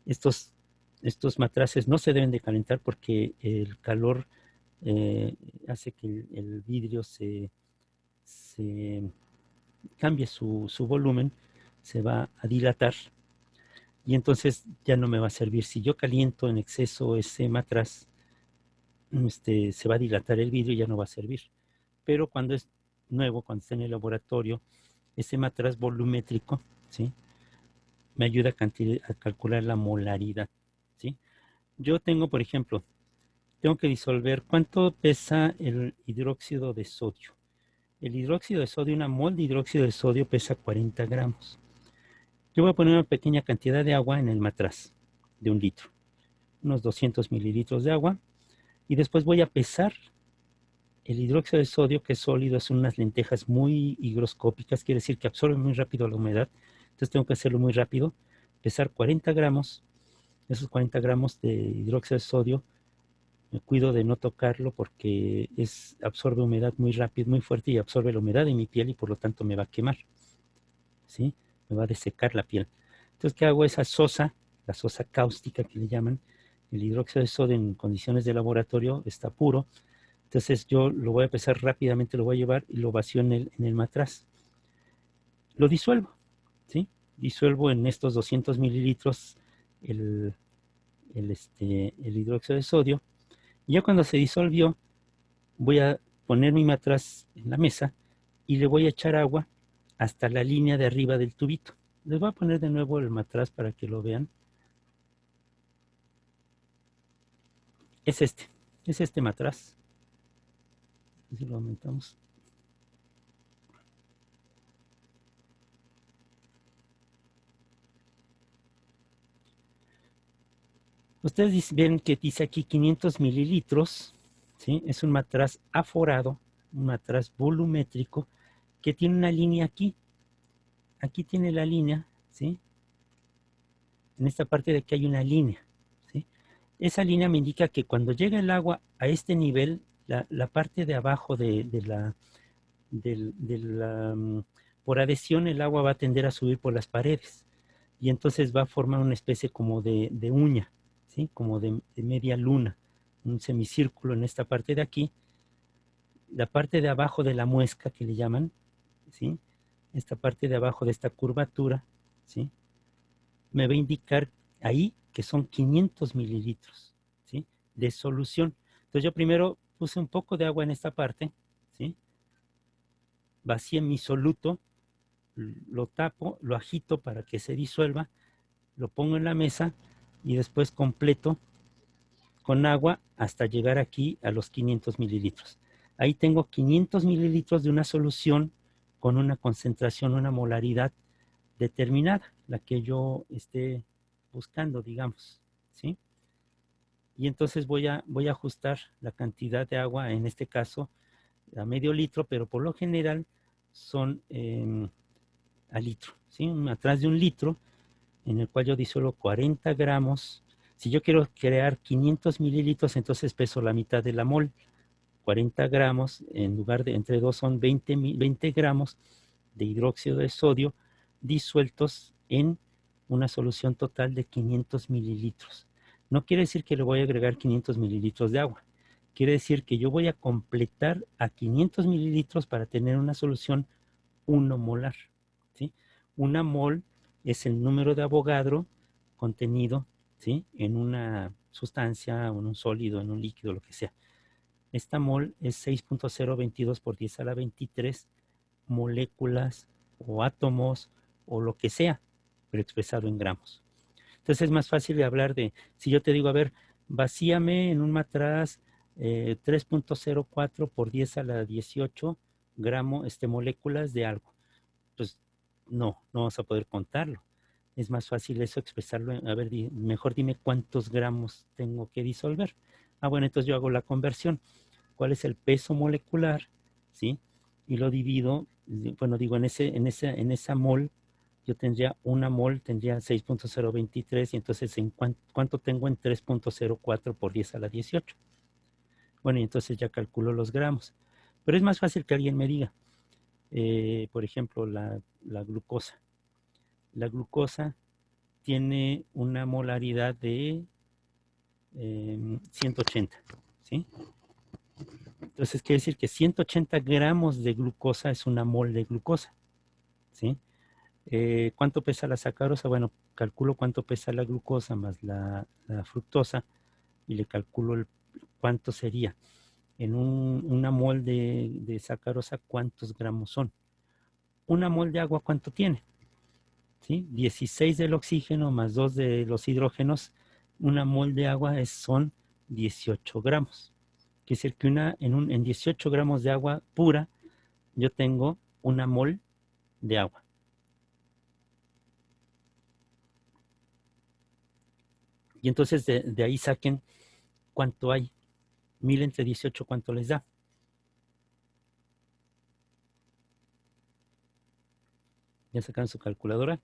Estos, estos matraces no se deben de calentar porque el calor hace que el vidrio se cambie su volumen, se va a dilatar y entonces ya no me va a servir. Si yo caliento en exceso ese matraz, se va a dilatar el vidrio y ya no va a servir. Pero cuando es nuevo, cuando está en el laboratorio, ese matraz volumétrico, ¿sí? Me ayuda a calcular la molaridad, ¿sí? Yo tengo, por ejemplo, tengo que disolver cuánto pesa el hidróxido de sodio. El hidróxido de sodio, una mol de hidróxido de sodio pesa 40 gramos. Yo voy a poner una pequeña cantidad de agua en el matraz de 1 litro, unos 200 mililitros de agua, y después voy a pesar el hidróxido de sodio, que es sólido, son unas lentejas muy higroscópicas, quiere decir que absorbe muy rápido la humedad, entonces tengo que hacerlo muy rápido, pesar 40 gramos, esos 40 gramos de hidróxido de sodio, me cuido de no tocarlo porque absorbe humedad muy rápido, muy fuerte y absorbe la humedad de mi piel y por lo tanto me va a quemar, ¿sí? Me va a desecar la piel. Entonces, ¿qué hago? Esa sosa, la sosa cáustica que le llaman, el hidróxido de sodio en condiciones de laboratorio está puro, entonces yo lo voy a pesar rápidamente, lo voy a llevar y lo vacío en el matraz. Lo disuelvo, ¿sí? Disuelvo en estos 200 mililitros el, el hidróxido de sodio. Y ya cuando se disolvió, voy a poner mi matraz en la mesa y le voy a echar agua hasta la línea de arriba del tubito. Les voy a poner de nuevo el matraz para que lo vean. Es este matraz. Si lo aumentamos. Ustedes ven que dice aquí 500 mililitros, ¿sí? Es un matraz aforado, un matraz volumétrico que tiene una línea aquí. Aquí tiene la línea, ¿sí? En esta parte de aquí hay una línea, ¿sí? Esa línea me indica que cuando llega el agua a este nivel, la parte de abajo de la por adhesión, el agua va a tender a subir por las paredes y entonces va a formar una especie como de uña, ¿sí? Como de media luna, un semicírculo en esta parte de aquí. La parte de abajo de la muesca que le llaman, ¿sí? Esta parte de abajo de esta curvatura, ¿sí? Me va a indicar ahí que son 500 mililitros, ¿sí? De solución. Entonces yo primero puse un poco de agua en esta parte, ¿sí? Vacié mi soluto, lo tapo, lo agito para que se disuelva, lo pongo en la mesa y después completo con agua hasta llegar aquí a los 500 mililitros. Ahí tengo 500 mililitros de una solución con una concentración, una molaridad determinada, la que yo esté buscando, digamos, ¿sí? Y entonces voy a ajustar la cantidad de agua, en este caso, a medio litro, pero por lo general son a litro, ¿sí? Atrás de 1 litro, en el cual yo disuelvo 40 gramos. Si yo quiero crear 500 mililitros, entonces peso la mitad de la mol. 40 gramos, en lugar de entre dos son 20 gramos de hidróxido de sodio disueltos en una solución total de 500 mililitros. No quiere decir que le voy a agregar 500 mililitros de agua. Quiere decir que yo voy a completar a 500 mililitros para tener una solución 1 molar, ¿sí? Una mol es el número de Avogadro contenido, ¿sí? En una sustancia, en un sólido, en un líquido, lo que sea. Esta mol es 6.022 por 10 a la 23 moléculas o átomos o lo que sea, pero expresado en gramos. Entonces es más fácil de hablar de, si yo te digo, a ver, vacíame en un matraz 3.04 por 10 a la 18 gramos, moléculas de algo. Pues no vamos a poder contarlo. Es más fácil eso expresarlo. A ver, mejor dime cuántos gramos tengo que disolver. Bueno, entonces yo hago la conversión. ¿Cuál es el peso molecular? ¿Sí? Y lo divido, bueno, digo, en esa mol, yo tendría una mol, tendría 6.023, y entonces ¿en cuánto tengo en 3.04 por 10 a la 18? Bueno, y entonces ya calculo los gramos. Pero es más fácil que alguien me diga, por ejemplo, la glucosa. La glucosa tiene una molaridad de 180, ¿sí? Entonces quiere decir que 180 gramos de glucosa es una mol de glucosa, ¿sí? ¿Cuánto pesa la sacarosa? Bueno, calculo cuánto pesa la glucosa más la fructosa y le calculo cuánto sería. En una mol de sacarosa, ¿cuántos gramos son? Una mol de agua, ¿cuánto tiene? ¿Sí? 16 del oxígeno más 2 de los hidrógenos. Una mol de agua son 18 gramos. Quiere decir que en 18 gramos de agua pura, yo tengo una mol de agua. Y entonces de ahí saquen cuánto hay. 1000 entre 18, ¿cuánto les da? ¿Ya sacaron su calculadora?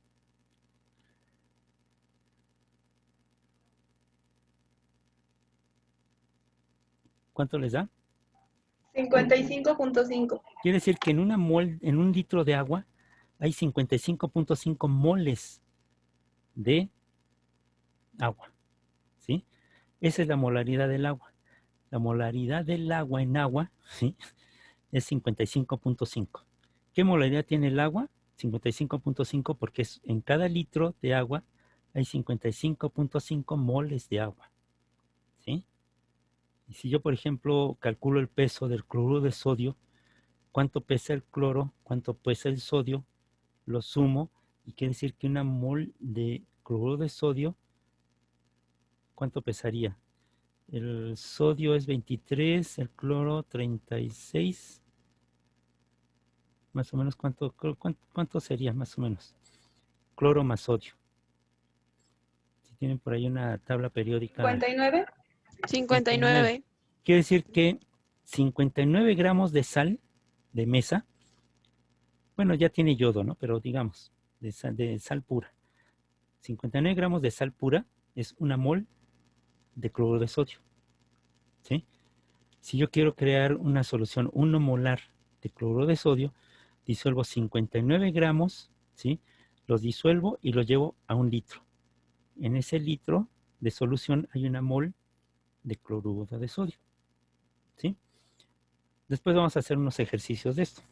¿Cuánto les da? 55.5. Quiere decir que en un litro de agua hay 55.5 moles de agua, ¿sí? Esa es la molaridad del agua. La molaridad del agua en agua, ¿sí? Es 55.5. ¿Qué molaridad tiene el agua? 55.5, porque en cada litro de agua hay 55.5 moles de agua, ¿sí? Y si yo, por ejemplo, calculo el peso del cloruro de sodio, cuánto pesa el cloro, cuánto pesa el sodio, lo sumo, y quiere decir que una mol de cloruro de sodio, ¿cuánto pesaría? El sodio es 23, el cloro 36. Más o menos, ¿cuánto sería más o menos? Cloro más sodio. Si tienen por ahí una tabla periódica. 59. 59. Quiere decir que 59 gramos de sal de mesa, bueno, ya tiene yodo, ¿no? Pero digamos, de sal pura. 59 gramos de sal pura es una mol de cloruro de sodio, ¿sí? Si yo quiero crear una solución 1 molar de cloruro de sodio, disuelvo 59 gramos, ¿sí? Los disuelvo y los llevo a 1 litro. En ese litro de solución hay una mol de cloruro de sodio, ¿sí? Después vamos a hacer unos ejercicios de esto.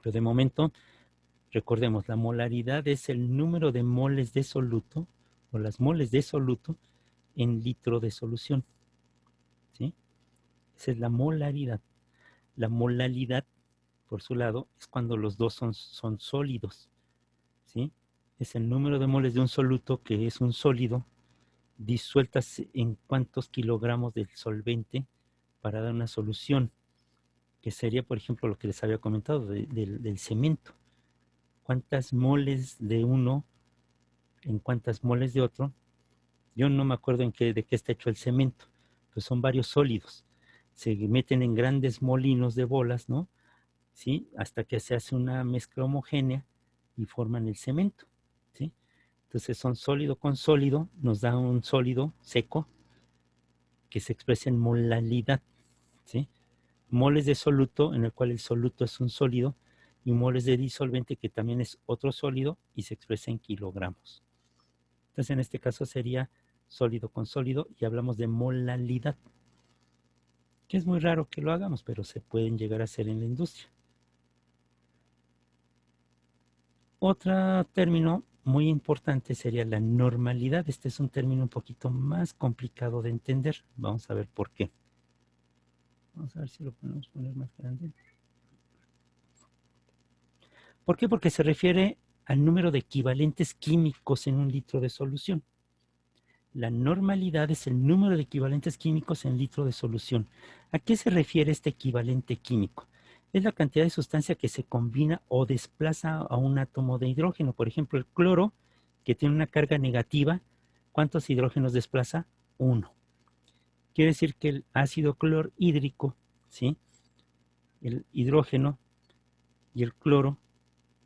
Pero de momento, recordemos, la molaridad es el número de moles de soluto, o las moles de soluto, en litro de solución, ¿sí? Esa es la molaridad. La molalidad, por su lado, es cuando los dos son sólidos, ¿sí? Es el número de moles de un soluto, que es un sólido, disueltas en cuántos kilogramos del solvente para dar una solución, que sería, por ejemplo, lo que les había comentado del cemento. ¿Cuántas moles de uno en cuántas moles de otro? Yo no me acuerdo de qué está hecho el cemento, pues son varios sólidos. Se meten en grandes molinos de bolas, ¿no? ¿Sí? Hasta que se hace una mezcla homogénea y forman el cemento, ¿sí? Entonces son sólido con sólido, nos da un sólido seco que se expresa en molalidad, ¿sí? Moles de soluto, en el cual el soluto es un sólido, y moles de disolvente, que también es otro sólido y se expresa en kilogramos. Entonces en este caso sería sólido con sólido y hablamos de molalidad, que es muy raro que lo hagamos, pero se pueden llegar a hacer en la industria. Otro término muy importante sería la normalidad. Este es un término un poquito más complicado de entender. Vamos a ver por qué. Vamos a ver si lo podemos poner más grande. ¿Por qué? Porque se refiere al número de equivalentes químicos en un litro de solución. La normalidad es el número de equivalentes químicos en litro de solución. ¿A qué se refiere este equivalente químico? Es la cantidad de sustancia que se combina o desplaza a un átomo de hidrógeno. Por ejemplo, el cloro, que tiene una carga negativa, ¿cuántos hidrógenos desplaza? 1. Quiere decir que el ácido clorhídrico, ¿sí? El hidrógeno y el cloro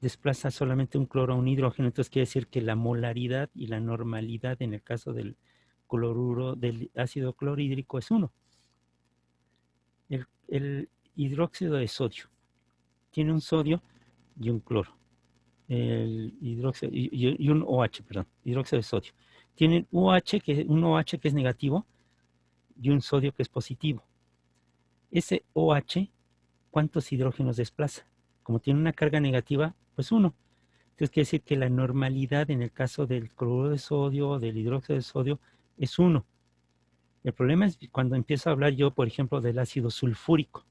desplaza solamente un cloro a un hidrógeno, entonces quiere decir que la molaridad y la normalidad en el caso del cloruro del ácido clorhídrico es 1. El hidróxido de sodio tiene un sodio y un cloro. El hidróxido y un OH, perdón, hidróxido de sodio. Tienen un OH que es negativo y un sodio que es positivo. Ese OH, ¿cuántos hidrógenos desplaza? Como tiene una carga negativa, pues 1. Entonces quiere decir que la normalidad en el caso del cloruro de sodio o del hidróxido de sodio es 1. El problema es cuando empiezo a hablar yo, por ejemplo, del ácido sulfúrico.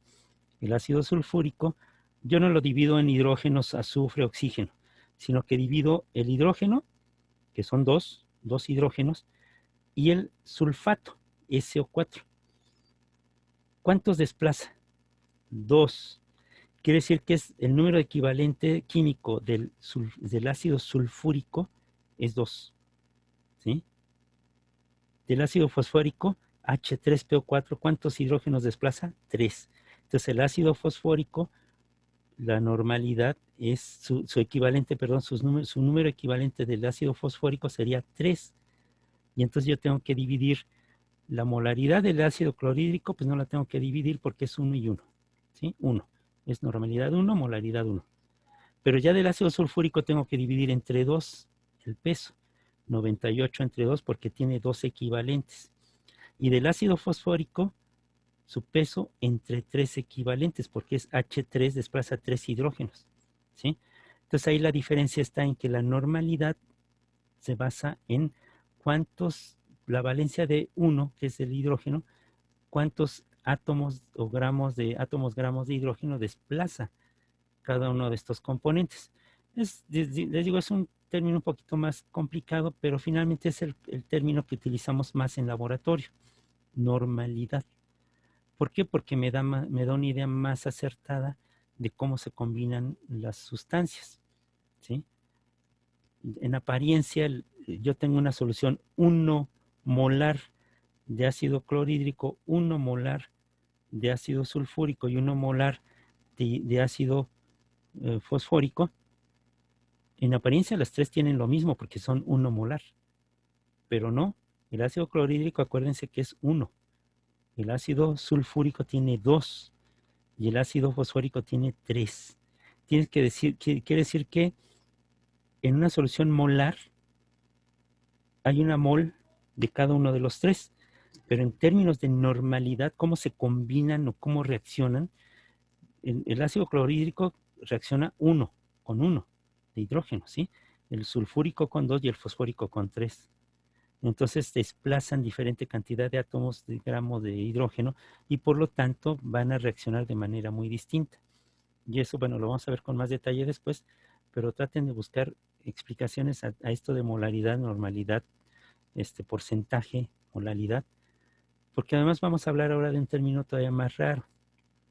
El ácido sulfúrico yo no lo divido en hidrógenos, azufre, oxígeno, sino que divido el hidrógeno, que son dos hidrógenos, y el sulfato, SO4. ¿Cuántos desplaza? 2. Quiere decir que es el número equivalente químico del ácido sulfúrico es 2. ¿Sí? Del ácido fosfórico, H3PO4, ¿cuántos hidrógenos desplaza? 3. Entonces el ácido fosfórico, la normalidad es su equivalente, perdón, su número equivalente del ácido fosfórico sería 3. Y entonces yo tengo que dividir la molaridad del ácido clorhídrico, pues no la tengo que dividir porque es 1 y 1. ¿Sí? 1. Es normalidad 1, molaridad 1. Pero ya del ácido sulfúrico tengo que dividir entre 2 el peso. 98 entre 2 porque tiene 2 equivalentes. Y del ácido fosfórico, su peso entre 3 equivalentes, porque es H3 desplaza 3 hidrógenos. ¿Sí? Entonces ahí la diferencia está en que la normalidad se basa en cuántos, la valencia de 1, que es el hidrógeno, cuántos átomos o gramos de hidrógeno desplaza cada uno de estos componentes. Les digo, es un término un poquito más complicado, pero finalmente es el término que utilizamos más en laboratorio, normalidad. ¿Por qué? Porque me da una idea más acertada de cómo se combinan las sustancias. ¿Sí? En apariencia, yo tengo una solución 1 molar de ácido clorhídrico, 1 molar de ácido sulfúrico y 1 molar de ácido fosfórico. En apariencia las tres tienen lo mismo porque son 1 molar, pero no. El ácido clorhídrico, acuérdense que es 1. El ácido sulfúrico tiene 2 y el ácido fosfórico tiene 3. Quiere decir que en una solución molar hay una mol de cada uno de los tres, pero en términos de normalidad, cómo se combinan o cómo reaccionan, el ácido clorhídrico reacciona 1 con 1 de hidrógeno, ¿sí? El sulfúrico con 2 y el fosfórico con 3. Entonces desplazan diferente cantidad de átomos de gramo de hidrógeno y por lo tanto van a reaccionar de manera muy distinta. Y eso, bueno, lo vamos a ver con más detalle después, pero traten de buscar explicaciones a esto de molaridad, normalidad, porcentaje, molaridad, porque además vamos a hablar ahora de un término todavía más raro,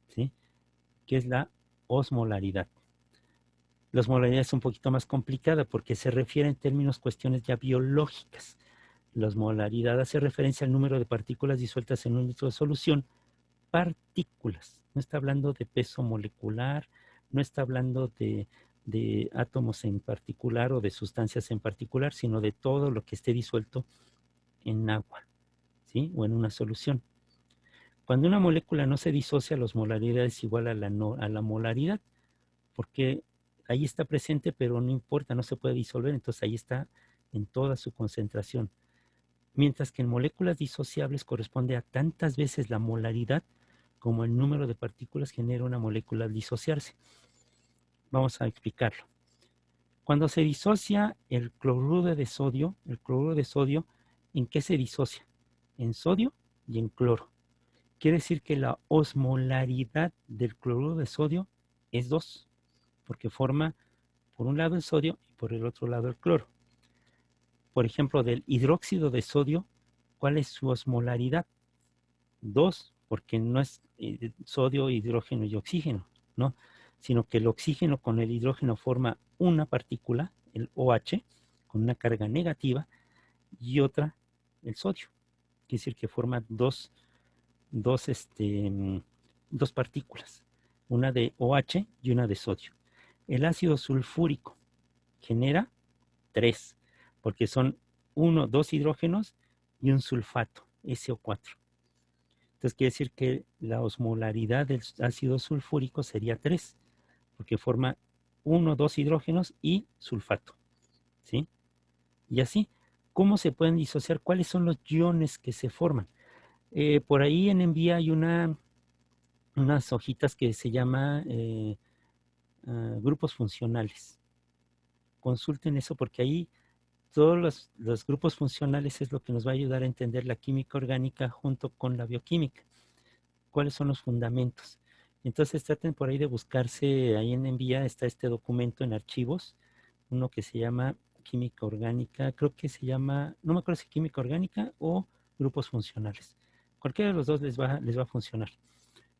¿sí? Que es la osmolaridad. La osmolaridad es un poquito más complicada porque se refiere en términos, cuestiones ya biológicas. La osmolaridad hace referencia al número de partículas disueltas en un litro de solución. Partículas. No está hablando de peso molecular, no está hablando de átomos en particular o de sustancias en particular, sino de todo lo que esté disuelto en agua, ¿sí? O en una solución. Cuando una molécula no se disocia, la osmolaridad es igual a la molaridad, porque ahí está presente, pero no importa, no se puede disolver, entonces ahí está en toda su concentración. Mientras que en moléculas disociables corresponde a tantas veces la molaridad como el número de partículas genera una molécula al disociarse. Vamos a explicarlo. Cuando se disocia el cloruro de sodio, ¿en qué se disocia? En sodio y en cloro. quiere decir que la osmolaridad del cloruro de sodio es 2, porque forma por un lado el sodio y por el otro lado el cloro. Por ejemplo, del hidróxido de sodio, ¿cuál es su osmolaridad? 2, porque no es sodio, hidrógeno y oxígeno, ¿no? Sino que el oxígeno con el hidrógeno forma una partícula, el OH, con una carga negativa, y otra, el sodio. Quiere decir que forma dos, dos partículas, una de OH y una de sodio. El ácido sulfúrico genera 3, porque son dos hidrógenos y un sulfato, SO4. Entonces quiere decir que la osmolaridad del ácido sulfúrico sería 3, porque forma dos hidrógenos y sulfato, ¿sí? Y así, ¿cómo se pueden disociar? ¿Cuáles son los iones que se forman? Por ahí en Envía hay unas hojitas que se llama grupos funcionales. Consulten eso porque ahí todos los grupos funcionales es lo que nos va a ayudar a entender la química orgánica junto con la bioquímica. ¿Cuáles son los fundamentos? Entonces traten por ahí de buscarse, ahí en Envía está este documento en archivos, uno que se llama química orgánica, creo que se llama, no me acuerdo si química orgánica o grupos funcionales. Cualquiera de los dos les va a funcionar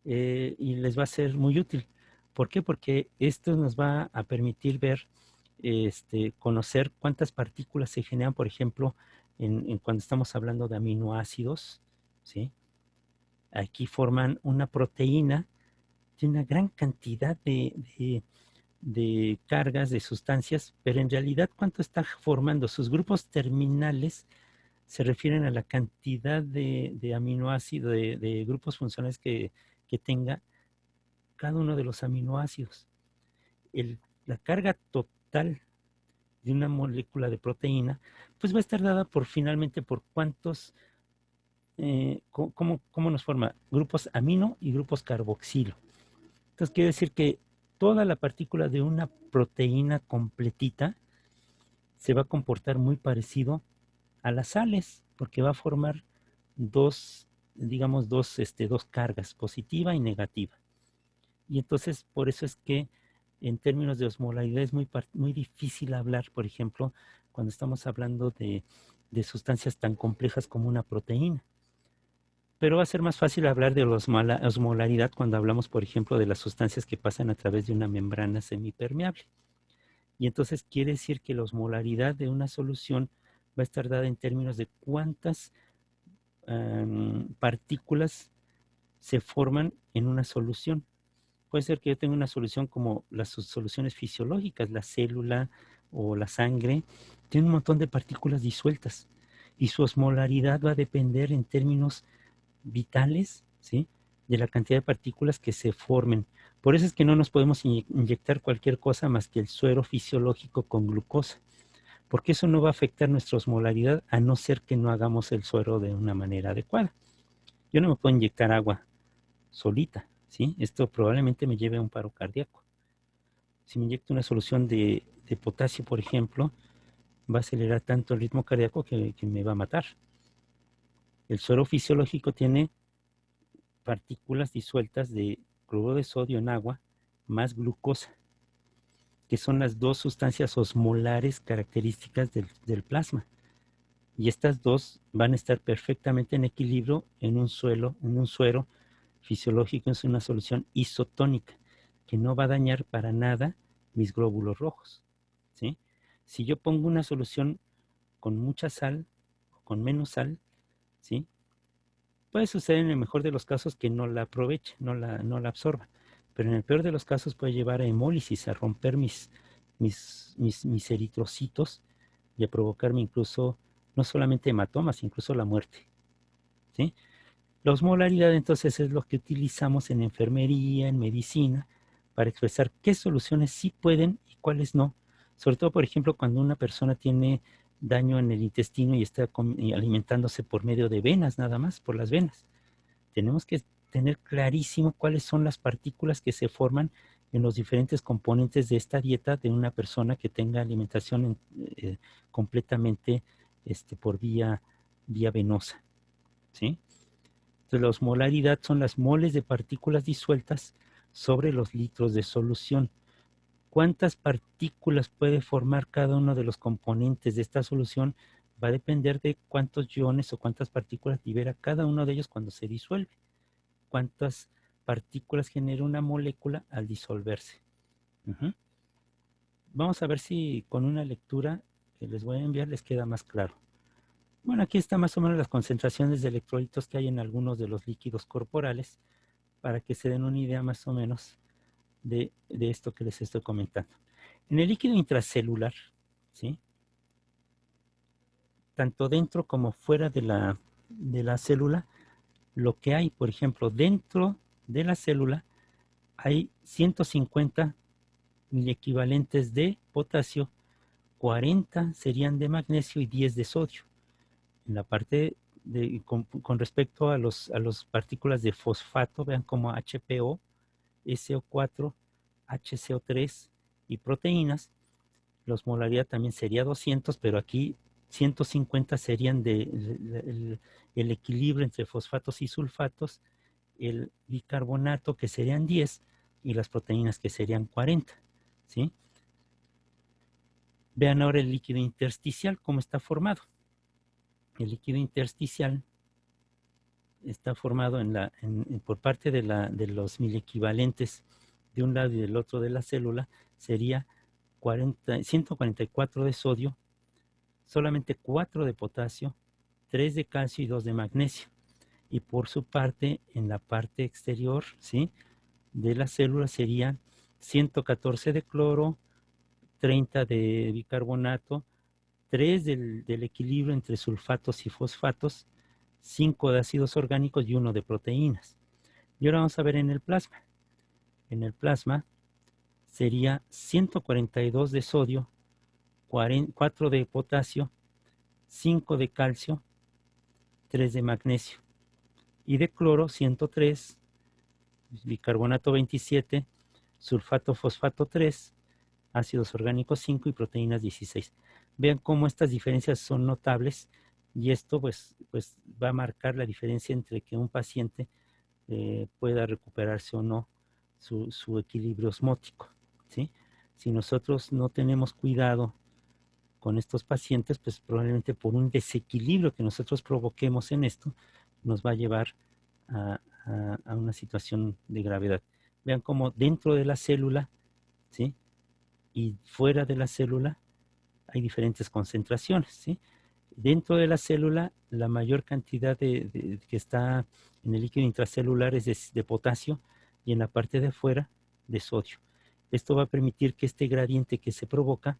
y les va a ser muy útil. ¿Por qué? Porque esto nos va a permitir ver, conocer cuántas partículas se generan, por ejemplo, cuando estamos hablando de aminoácidos, ¿sí? Aquí forman una proteína de una gran cantidad de cargas, de sustancias, pero en realidad cuánto está formando. Sus grupos terminales se refieren a la cantidad de aminoácidos, de grupos funcionales que tenga cada uno de los aminoácidos. La carga total de una molécula de proteína, pues va a estar dada finalmente por cuántos, cómo nos forma grupos amino y grupos carboxilo. Entonces quiere decir que toda la partícula de una proteína completita se va a comportar muy parecido a las sales, porque va a formar digamos, dos cargas, positiva y negativa. Y entonces por eso es que en términos de osmolaridad es muy difícil hablar, por ejemplo, cuando estamos hablando de sustancias tan complejas como una proteína. Pero va a ser más fácil hablar de la osmolaridad cuando hablamos, por ejemplo, de las sustancias que pasan a través de una membrana semipermeable. Y entonces quiere decir que la osmolaridad de una solución va a estar dada en términos de cuántas partículas se forman en una solución. Puede ser que yo tenga una solución como las soluciones fisiológicas, la célula o la sangre, tiene un montón de partículas disueltas y su osmolaridad va a depender en términos vitales, ¿sí? De la cantidad de partículas que se formen. Por eso es que no nos podemos inyectar cualquier cosa más que el suero fisiológico con glucosa, porque eso no va a afectar nuestra osmolaridad a no ser que no hagamos el suero de una manera adecuada. Yo no me puedo inyectar agua solita, ¿sí? Esto probablemente me lleve a un paro cardíaco. Si me inyecto una solución de potasio, por ejemplo, va a acelerar tanto el ritmo cardíaco que me va a matar. El suero fisiológico tiene partículas disueltas de cloruro de sodio en agua más glucosa, que son las dos sustancias osmolares características del plasma. Y estas dos van a estar perfectamente en equilibrio en un suero fisiológico, es una solución isotónica, que no va a dañar para nada mis glóbulos rojos, ¿sí? Si yo pongo una solución con mucha sal, con menos sal, ¿sí? Puede suceder en el mejor de los casos que no la aproveche, no la absorba, pero en el peor de los casos puede llevar a hemólisis, a romper mis eritrocitos y a provocarme incluso no solamente hematomas, incluso la muerte, ¿sí? La osmolaridad entonces es lo que utilizamos en enfermería, en medicina, para expresar qué soluciones sí pueden y cuáles no. Sobre todo, por ejemplo, cuando una persona tiene daño en el intestino y está alimentándose por medio de venas, nada más, por las venas. Tenemos que tener clarísimo cuáles son las partículas que se forman en los diferentes componentes de esta dieta de una persona que tenga alimentación completamente por vía venosa, ¿sí? Entonces, la osmolaridad son las moles de partículas disueltas sobre los litros de solución. ¿Cuántas partículas puede formar cada uno de los componentes de esta solución? Va a depender de cuántos iones o cuántas partículas libera cada uno de ellos cuando se disuelve. Cuántas partículas genera una molécula al disolverse. Vamos a ver si con una lectura que les voy a enviar les queda más claro. Bueno, aquí está más o menos las concentraciones de electrolitos que hay en algunos de los líquidos corporales para que se den una idea más o menos de esto que les estoy comentando. En el líquido intracelular, ¿sí?, tanto dentro como fuera de la célula, lo que hay, por ejemplo, dentro de la célula hay 150 miliequivalentes de potasio, 40 serían de magnesio y 10 de sodio. En la parte con respecto a las partículas de fosfato, vean como HPO, SO4, HCO3 y proteínas, la osmolaridad también sería 200, pero aquí 150 serían el equilibrio entre fosfatos y sulfatos, el bicarbonato que serían 10 y las proteínas que serían 40, ¿sí? Vean ahora el líquido intersticial, cómo está formado. El líquido intersticial está formado por parte de los miliequivalentes de un lado y del otro de la célula, sería 144 de sodio, solamente 4 de potasio, 3 de calcio y 2 de magnesio. Y por su parte, en la parte exterior, ¿sí?, de la célula serían 114 de cloro, 30 de bicarbonato, 3 del equilibrio entre sulfatos y fosfatos, 5 de ácidos orgánicos y 1 de proteínas. Y ahora vamos a ver en el plasma. En el plasma sería 142 de sodio, 4 de potasio, 5 de calcio, 3 de magnesio. Y de cloro 103, bicarbonato 27, sulfato fosfato 3, ácidos orgánicos 5 y proteínas 16. Vean cómo estas diferencias son notables y esto pues va a marcar la diferencia entre que un paciente pueda recuperarse o no su equilibrio osmótico, ¿sí? Si nosotros no tenemos cuidado con estos pacientes, pues probablemente por un desequilibrio que nosotros provoquemos en esto, nos va a llevar a una situación de gravedad. Vean cómo dentro de la célula, ¿sí?, y fuera de la célula hay diferentes concentraciones, ¿sí? Dentro de la célula, la mayor cantidad que está en el líquido intracelular es de potasio y en la parte de afuera de sodio. Esto va a permitir que este gradiente que se provoca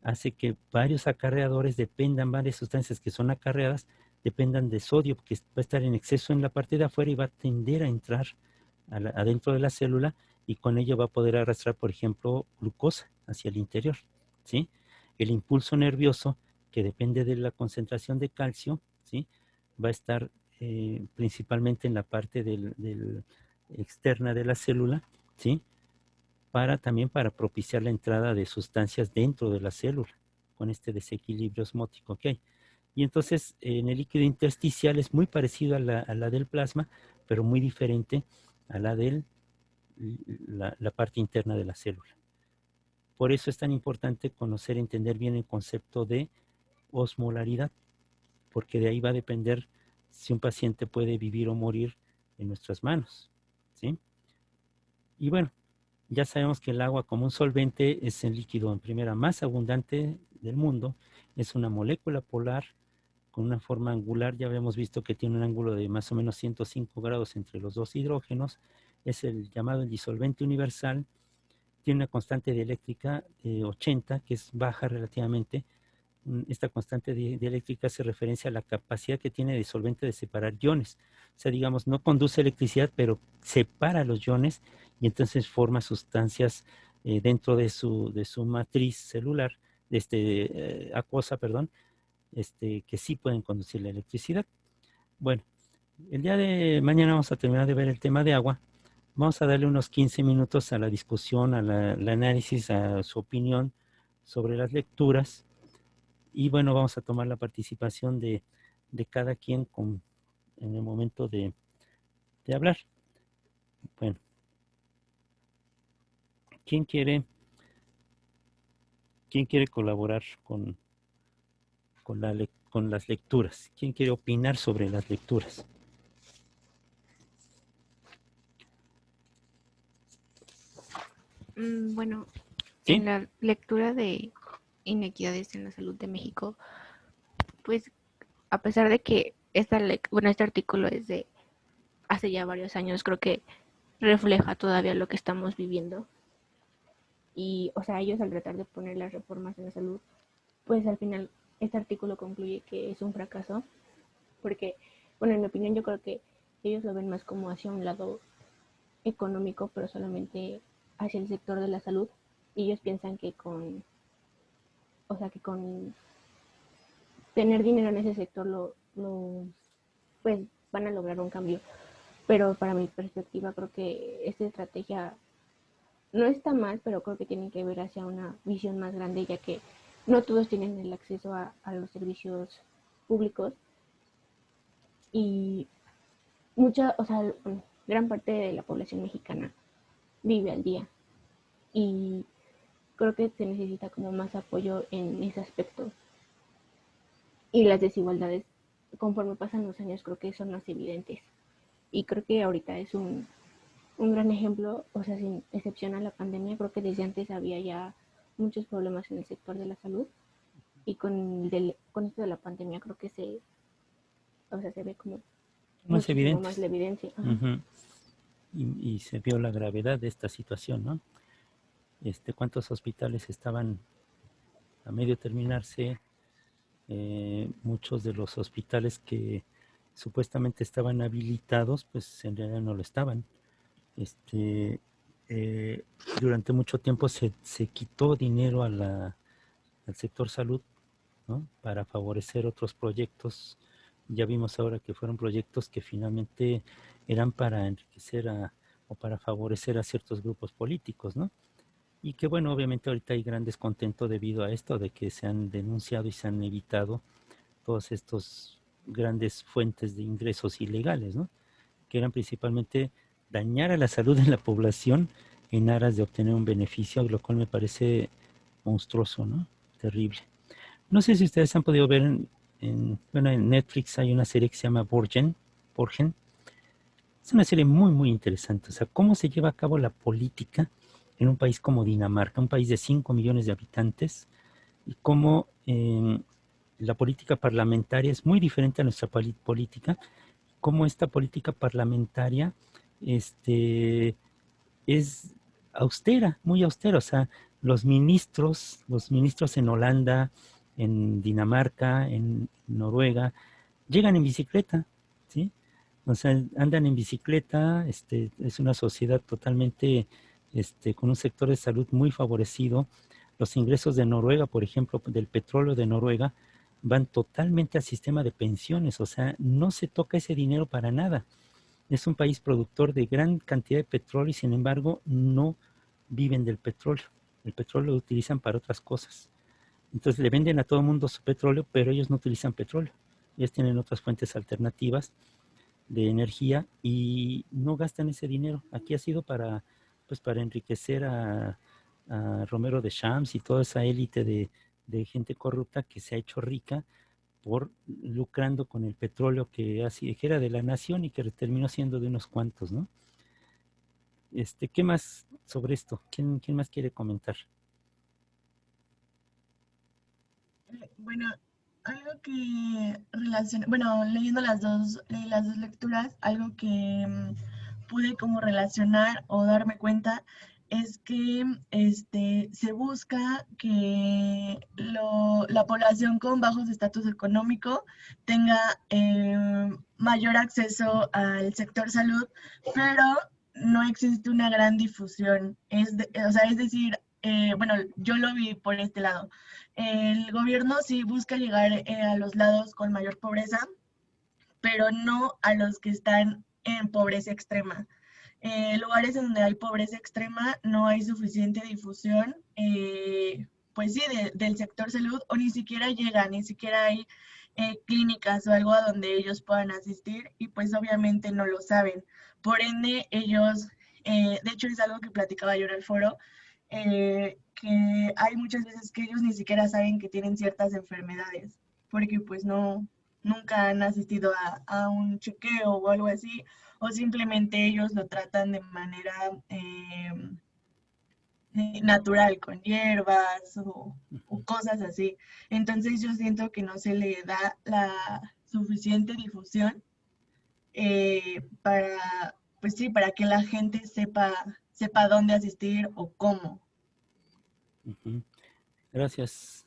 hace que varios acarreadores dependan, varias sustancias que son acarreadas, dependan de sodio, porque va a estar en exceso en la parte de afuera y va a tender a entrar adentro de la célula y con ello va a poder arrastrar, por ejemplo, glucosa hacia el interior, ¿sí? El impulso nervioso, que depende de la concentración de calcio, ¿sí?, va a estar principalmente en la parte externa de la célula, ¿sí?, también para propiciar la entrada de sustancias dentro de la célula, con este desequilibrio osmótico que hay. Y entonces en el líquido intersticial es muy parecido a la del plasma, pero muy diferente a la de la parte interna de la célula. Por eso es tan importante conocer, entender bien el concepto de osmolaridad, porque de ahí va a depender si un paciente puede vivir o morir en nuestras manos, ¿sí? Y bueno, ya sabemos que el agua como un solvente es el líquido en primera más abundante del mundo, es una molécula polar con una forma angular, ya habíamos visto que tiene un ángulo de más o menos 105 grados entre los dos hidrógenos, es el llamado el disolvente universal, tiene una constante dieléctrica de 80, que es baja relativamente. Esta constante dieléctrica hace referencia a la capacidad que tiene el disolvente de separar iones. O sea, digamos, no conduce electricidad, pero separa los iones y entonces forma sustancias dentro de su matriz celular, acuosa, perdón, que sí pueden conducir la electricidad. Bueno, el día de mañana vamos a terminar de ver el tema de agua. Vamos a darle unos 15 minutos a la discusión, al análisis, a su opinión sobre las lecturas. Y bueno, vamos a tomar la participación de cada quien en el momento de hablar. Bueno, ¿quién quiere colaborar con las lecturas? ¿Quién quiere opinar sobre las lecturas? Bueno, ¿Sí? en la lectura de Inequidades en la Salud de México, pues a pesar de que este artículo es de hace ya varios años, creo que refleja todavía lo que estamos viviendo. Y, o sea, ellos al tratar de poner las reformas en la salud, pues al final este artículo concluye que es un fracaso, porque, bueno, en mi opinión yo creo que ellos lo ven más como hacia un lado económico, pero solamente hacia el sector de la salud. Y ellos piensan que o sea, que con tener dinero en ese sector pues van a lograr un cambio. Pero para mi perspectiva creo que esta estrategia no está mal, pero creo que tienen que ver hacia una visión más grande, ya que no todos tienen el acceso a los servicios públicos y o sea, gran parte de la población mexicana vive al día y creo que se necesita como más apoyo en ese aspecto. Y las desigualdades, conforme pasan los años, creo que son más evidentes. Y creo que ahorita es un gran ejemplo, o sea, sin excepción a la pandemia, creo que desde antes había ya muchos problemas en el sector de la salud y con esto de la pandemia creo que o sea, se ve como Más muchísimo más evidentes. la evidencia. Ajá. Uh-huh. Y se vio la gravedad de esta situación, ¿no? ¿Cuántos hospitales estaban a medio terminarse? Muchos de los hospitales que supuestamente estaban habilitados, pues en realidad no lo estaban. Este, eh, Durante mucho tiempo se quitó dinero al sector salud, ¿no? Para favorecer otros proyectos. Ya vimos ahora que fueron proyectos que finalmente eran para enriquecer o para favorecer a ciertos grupos políticos, ¿no? Y que bueno, obviamente ahorita hay gran descontento debido a esto, de que se han denunciado y se han evitado todos estos grandes fuentes de ingresos ilegales, ¿no? Que eran principalmente dañar a la salud de la población en aras de obtener un beneficio, lo cual me parece monstruoso, ¿no? Terrible. No sé si ustedes han podido ver bueno, en Netflix hay una serie que se llama Borgen. Es una serie muy, muy interesante. O sea, cómo se lleva a cabo la política en un país como Dinamarca, un país de 5 millones de habitantes, y cómo la política parlamentaria es muy diferente a nuestra política, cómo esta política parlamentaria este, es austera, muy austera. O sea, los ministros en Holanda, en Dinamarca, en Noruega, llegan en bicicleta, ¿sí? O sea, andan en bicicleta, es una sociedad totalmente, con un sector de salud muy favorecido. Los ingresos de Noruega, por ejemplo, del petróleo de Noruega, van totalmente al sistema de pensiones, o sea, no se toca ese dinero para nada. Es un país productor de gran cantidad de petróleo y sin embargo no viven del petróleo. El petróleo lo utilizan para otras cosas. Entonces le venden a todo el mundo su petróleo, pero ellos no utilizan petróleo. Ellos tienen otras fuentes alternativas de energía y no gastan ese dinero. Aquí ha sido pues para enriquecer a Romero de Champs y toda esa élite de gente corrupta que se ha hecho rica por lucrando con el petróleo que era de la nación y que terminó siendo de unos cuantos, ¿no? ¿Qué más sobre esto? ¿Quién más quiere comentar? Bueno, algo que relaciona, bueno, leyendo las dos lecturas, algo que pude como relacionar o darme cuenta es que se busca que la población con bajos estatus económico tenga mayor acceso al sector salud, pero no existe una gran difusión. O sea, es decir, bueno, yo lo vi por este lado. El gobierno sí busca llegar a los lados con mayor pobreza, pero no a los que están en pobreza extrema. Lugares en donde hay pobreza extrema no hay suficiente difusión, pues sí, del sector salud, o ni siquiera llega, ni siquiera hay clínicas o algo a donde ellos puedan asistir y pues obviamente no lo saben. Por ende, ellos, de hecho es algo que platicaba yo en el foro, que hay muchas veces que ellos ni siquiera saben que tienen ciertas enfermedades, porque pues no, nunca han asistido a un chequeo o algo así, o simplemente ellos lo tratan de manera natural, con hierbas o cosas así. Entonces yo siento que no se le da la suficiente difusión para, pues sí, para que la gente sepa dónde asistir o cómo. Ujú. Gracias,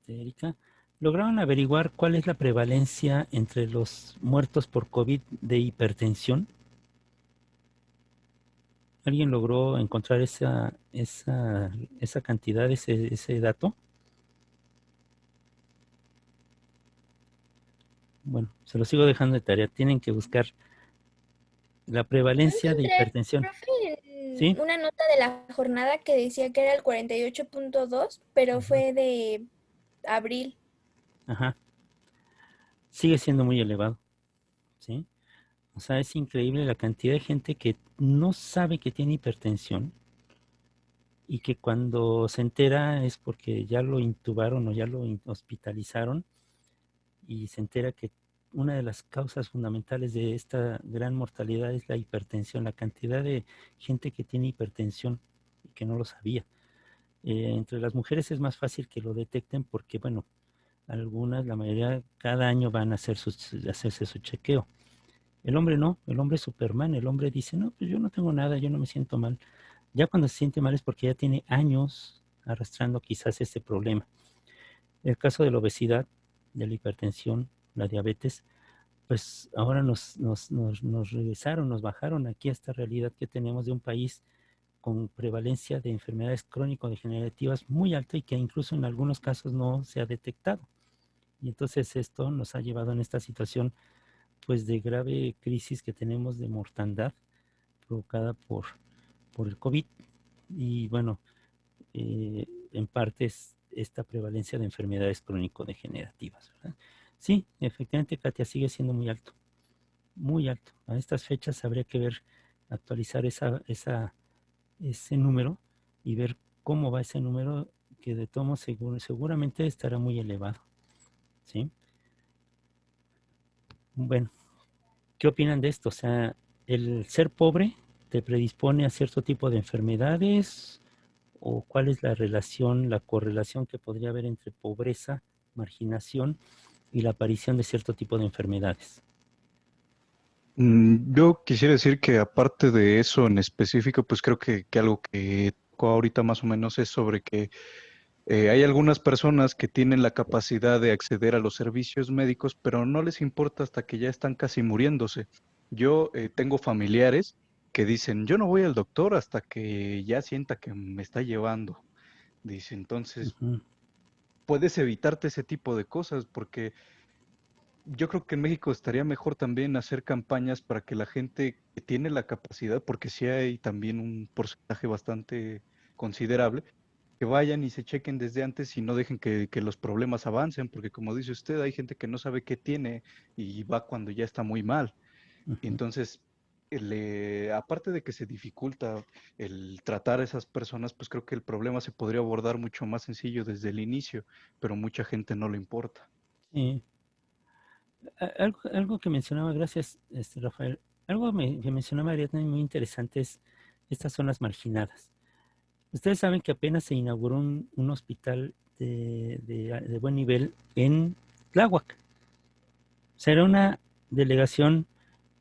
Erika. ¿Lograron averiguar cuál es la prevalencia entre los muertos por COVID de hipertensión? ¿Alguien logró encontrar esa cantidad, ese dato? Bueno, se lo sigo dejando de tarea. Tienen que buscar la Yo prevalencia de encontré, hipertensión. profe, ¿Sí? una nota de la jornada que decía que era el 48.2, pero Ujú. fue de abril. Ajá. Sigue siendo muy elevado, ¿sí? O sea, es increíble la cantidad de gente que no sabe que tiene hipertensión y que cuando se entera es porque ya lo intubaron o ya lo hospitalizaron y se entera que una de las causas fundamentales de esta gran mortalidad es la hipertensión, la cantidad de gente que tiene hipertensión y que no lo sabía. Entre las mujeres es más fácil que lo detecten porque, bueno, algunas, la mayoría, cada año van a hacerse su chequeo. El hombre no, el hombre es Superman, el hombre dice, no, pues yo no tengo nada, yo no me siento mal. Ya cuando se siente mal es porque ya tiene años arrastrando quizás este problema. El caso de la obesidad, de la hipertensión, la diabetes, pues ahora nos regresaron, nos bajaron aquí a esta realidad que tenemos de un país con prevalencia de enfermedades crónico-degenerativas muy alta y que incluso en algunos casos no se ha detectado. Y entonces esto nos ha llevado en esta situación pues de grave crisis que tenemos de mortandad provocada por el COVID y bueno, en parte es esta prevalencia de enfermedades crónico-degenerativas, ¿verdad? Sí, efectivamente, Katia, sigue siendo muy alto, muy alto. A estas fechas habría que ver, actualizar ese número y ver cómo va ese número, que de tomo seguramente estará muy elevado, ¿sí? Bueno, ¿qué opinan de esto? O sea, ¿el ser pobre te predispone a cierto tipo de enfermedades? ¿O cuál es la relación, la correlación que podría haber entre pobreza, marginación y la aparición de cierto tipo de enfermedades? Yo quisiera decir que aparte de eso en específico, pues creo que algo que tocó ahorita más o menos es sobre que hay algunas personas que tienen la capacidad de acceder a los servicios médicos, pero no les importa hasta que ya están casi muriéndose. Yo tengo familiares que dicen, yo no voy al doctor hasta que ya sienta que me está llevando. Dice, entonces Ujú. puedes evitarte ese tipo de cosas porque yo creo que en México estaría mejor también hacer campañas para que la gente que tiene la capacidad, porque sí hay también un porcentaje bastante considerable, que vayan y se chequen desde antes y no dejen que los problemas avancen, porque como dice usted, hay gente que no sabe qué tiene y va cuando ya está muy mal. Y Ujú. entonces, aparte de que se dificulta el tratar a esas personas, pues creo que el problema se podría abordar mucho más sencillo desde el inicio, pero mucha gente no le importa. Sí. Algo que mencionaba, gracias, Rafael, algo que mencionaba Ariadna muy interesante es estas zonas marginadas. Ustedes saben que apenas se inauguró un hospital de buen nivel en Tláhuac. O sea, era una delegación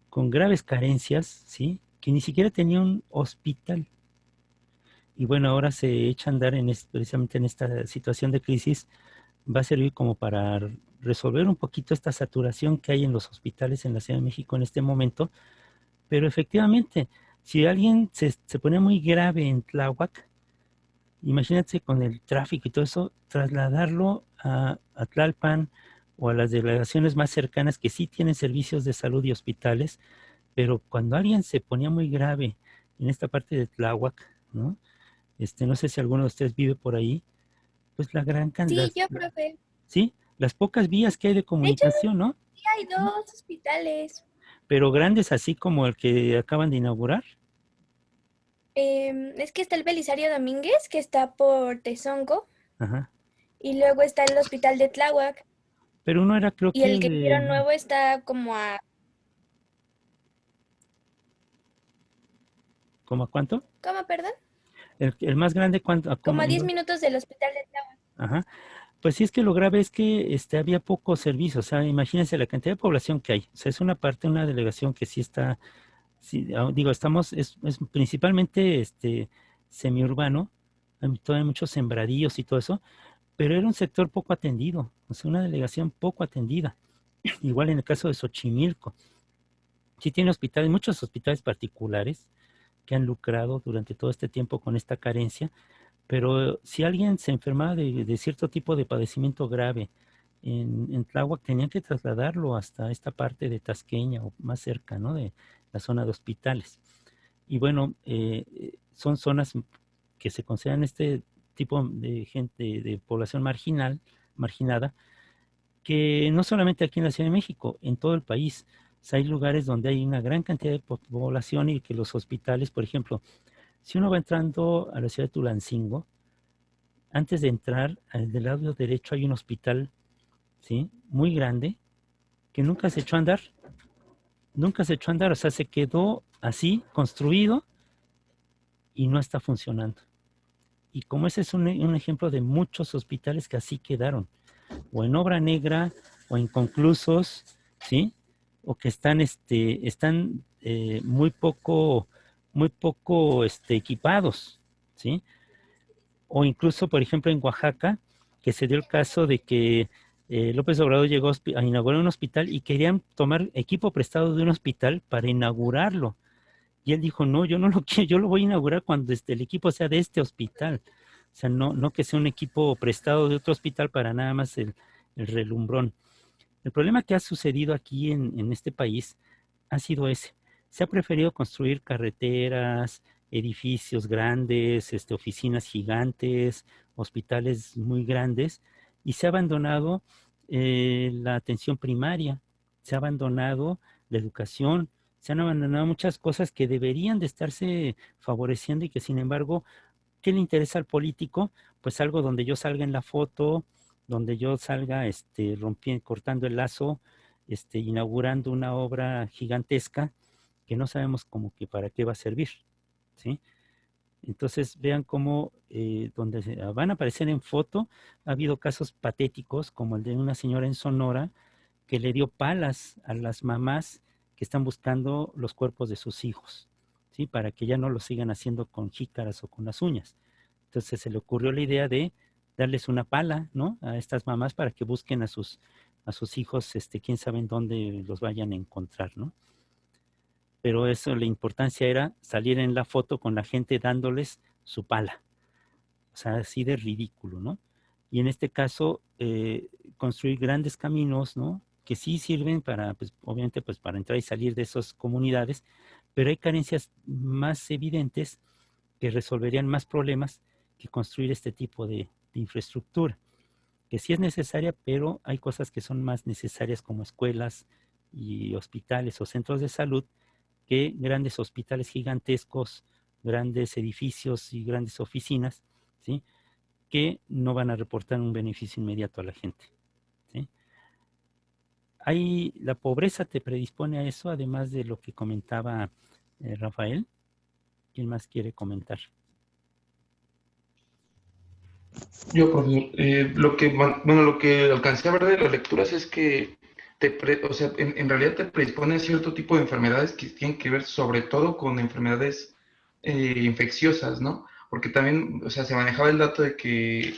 con graves carencias, ¿sí? Que ni siquiera tenía un hospital. Y bueno, ahora se echa a andar precisamente en esta situación de crisis, va a servir como para resolver un poquito esta saturación que hay en los hospitales en la Ciudad de México en este momento, pero efectivamente, si alguien se pone muy grave en Tláhuac, imagínate con el tráfico y todo eso, trasladarlo a Tlalpan o a las delegaciones más cercanas que sí tienen servicios de salud y hospitales, pero cuando alguien se ponía muy grave en esta parte de Tláhuac, ¿no? No sé si alguno de ustedes vive por ahí, pues la gran Sí, cantidad, yo, profe. ¿sí? Las pocas vías que hay de comunicación, ¿no? Sí, hay 2 hospitales. Pero grandes así como el que acaban de inaugurar. Es que está el Belisario Domínguez, que está por Tezonco, Ajá. y luego está el hospital de Tláhuac, Pero uno era, creo y el que que hicieron nuevo está como a ¿cómo a cuánto? ¿cómo, perdón? El más grande, ¿cuánto? Como a 10 ¿Cómo? minutos del hospital de Tláhuac. Ajá. Pues sí, es que lo grave es que había pocos servicios. O sea, imagínense la cantidad de población que hay. O sea, es una parte, una delegación que sí está, sí, digo, es principalmente semiurbano, hay todavía muchos sembradíos y todo eso, pero era un sector poco atendido, o sea, una delegación poco atendida. Igual en el caso de Xochimilco. Sí tiene hospitales, muchos hospitales particulares que han lucrado durante todo este tiempo con esta carencia, pero si alguien se enfermaba de cierto tipo de padecimiento grave en Tláhuac, tenían que trasladarlo hasta esta parte de Tasqueña o más cerca, ¿no? De la zona de hospitales. Y bueno, son zonas que se consideran este tipo de gente, de población marginada, que no solamente aquí en la Ciudad de México, en todo el país. O sea, hay lugares donde hay una gran cantidad de población y que los hospitales, por ejemplo, si uno va entrando a la ciudad de Tulancingo, antes de entrar, del lado derecho hay un hospital, ¿sí? Muy grande, que nunca se echó a andar, o sea, se quedó así, construido, y no está funcionando. Y como ese es un ejemplo de muchos hospitales que así quedaron, o en obra negra, o inconclusos, ¿sí? O que están muy poco equipados, ¿sí? O incluso, por ejemplo, en Oaxaca, que se dio el caso de que López Obrador llegó a inaugurar un hospital y querían tomar equipo prestado de un hospital para inaugurarlo. Y él dijo, no, yo no lo quiero, yo lo voy a inaugurar cuando el equipo sea de este hospital. O sea, no que sea un equipo prestado de otro hospital para nada más el relumbrón. El problema que ha sucedido aquí en este país ha sido ese. Se ha preferido construir carreteras, edificios grandes, oficinas gigantes, hospitales muy grandes, y se ha abandonado la atención primaria, se ha abandonado la educación, se han abandonado muchas cosas que deberían de estarse favoreciendo y que sin embargo, ¿qué le interesa al político? Pues algo donde yo salga en la foto, donde yo salga rompiendo, cortando el lazo, inaugurando una obra gigantesca que no sabemos como que para qué va a servir, ¿sí? Entonces vean cómo donde van a aparecer en foto, ha habido casos patéticos como el de una señora en Sonora que le dio palas a las mamás que están buscando los cuerpos de sus hijos, ¿sí? Para que ya no lo sigan haciendo con jícaras o con las uñas. Entonces se le ocurrió la idea de darles una pala, ¿no? A estas mamás para que busquen a sus hijos, quién sabe en dónde los vayan a encontrar, ¿no? Pero eso, la importancia era salir en la foto con la gente dándoles su pala. O sea, así de ridículo, ¿no? Y en este caso, construir grandes caminos, ¿no? Que sí sirven para, pues, obviamente, pues, para entrar y salir de esas comunidades, pero hay carencias más evidentes que resolverían más problemas que construir este tipo de infraestructura, que sí es necesaria, pero hay cosas que son más necesarias como escuelas y hospitales o centros de salud que grandes hospitales gigantescos, grandes edificios y grandes oficinas, ¿sí? Que no van a reportar un beneficio inmediato a la gente, ¿sí? La pobreza te predispone a eso, además de lo que comentaba Rafael. ¿Quién más quiere comentar? Yo, profesor, lo que alcancé a ver de las lecturas es que o sea, en realidad te predispone a cierto tipo de enfermedades que tienen que ver sobre todo con enfermedades infecciosas, ¿no? Porque también, o sea, se manejaba el dato de que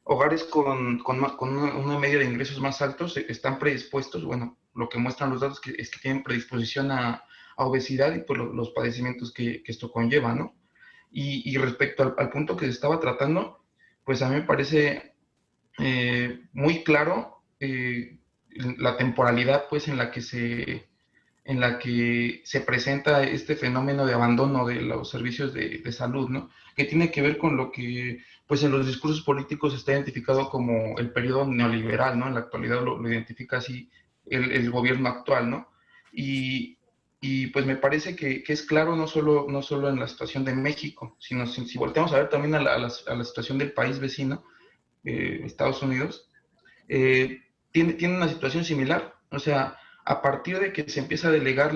hogares con una media de ingresos más altos están predispuestos, bueno, lo que muestran los datos es que tienen predisposición a obesidad y por los padecimientos que esto conlleva, ¿no? Y respecto al punto que se estaba tratando, pues a mí me parece muy claro la temporalidad pues en la que en la que se presenta este fenómeno de abandono de los servicios de salud, ¿no? Que tiene que ver con lo que, pues en los discursos políticos está identificado como el periodo neoliberal, ¿no? En la actualidad lo identifica así el gobierno actual, ¿no? Y, y pues me parece que es claro no solo en la situación de México, sino si volteamos a ver también a la situación del país vecino, Estados Unidos, tiene una situación similar. O sea, a partir de que se empieza a delegar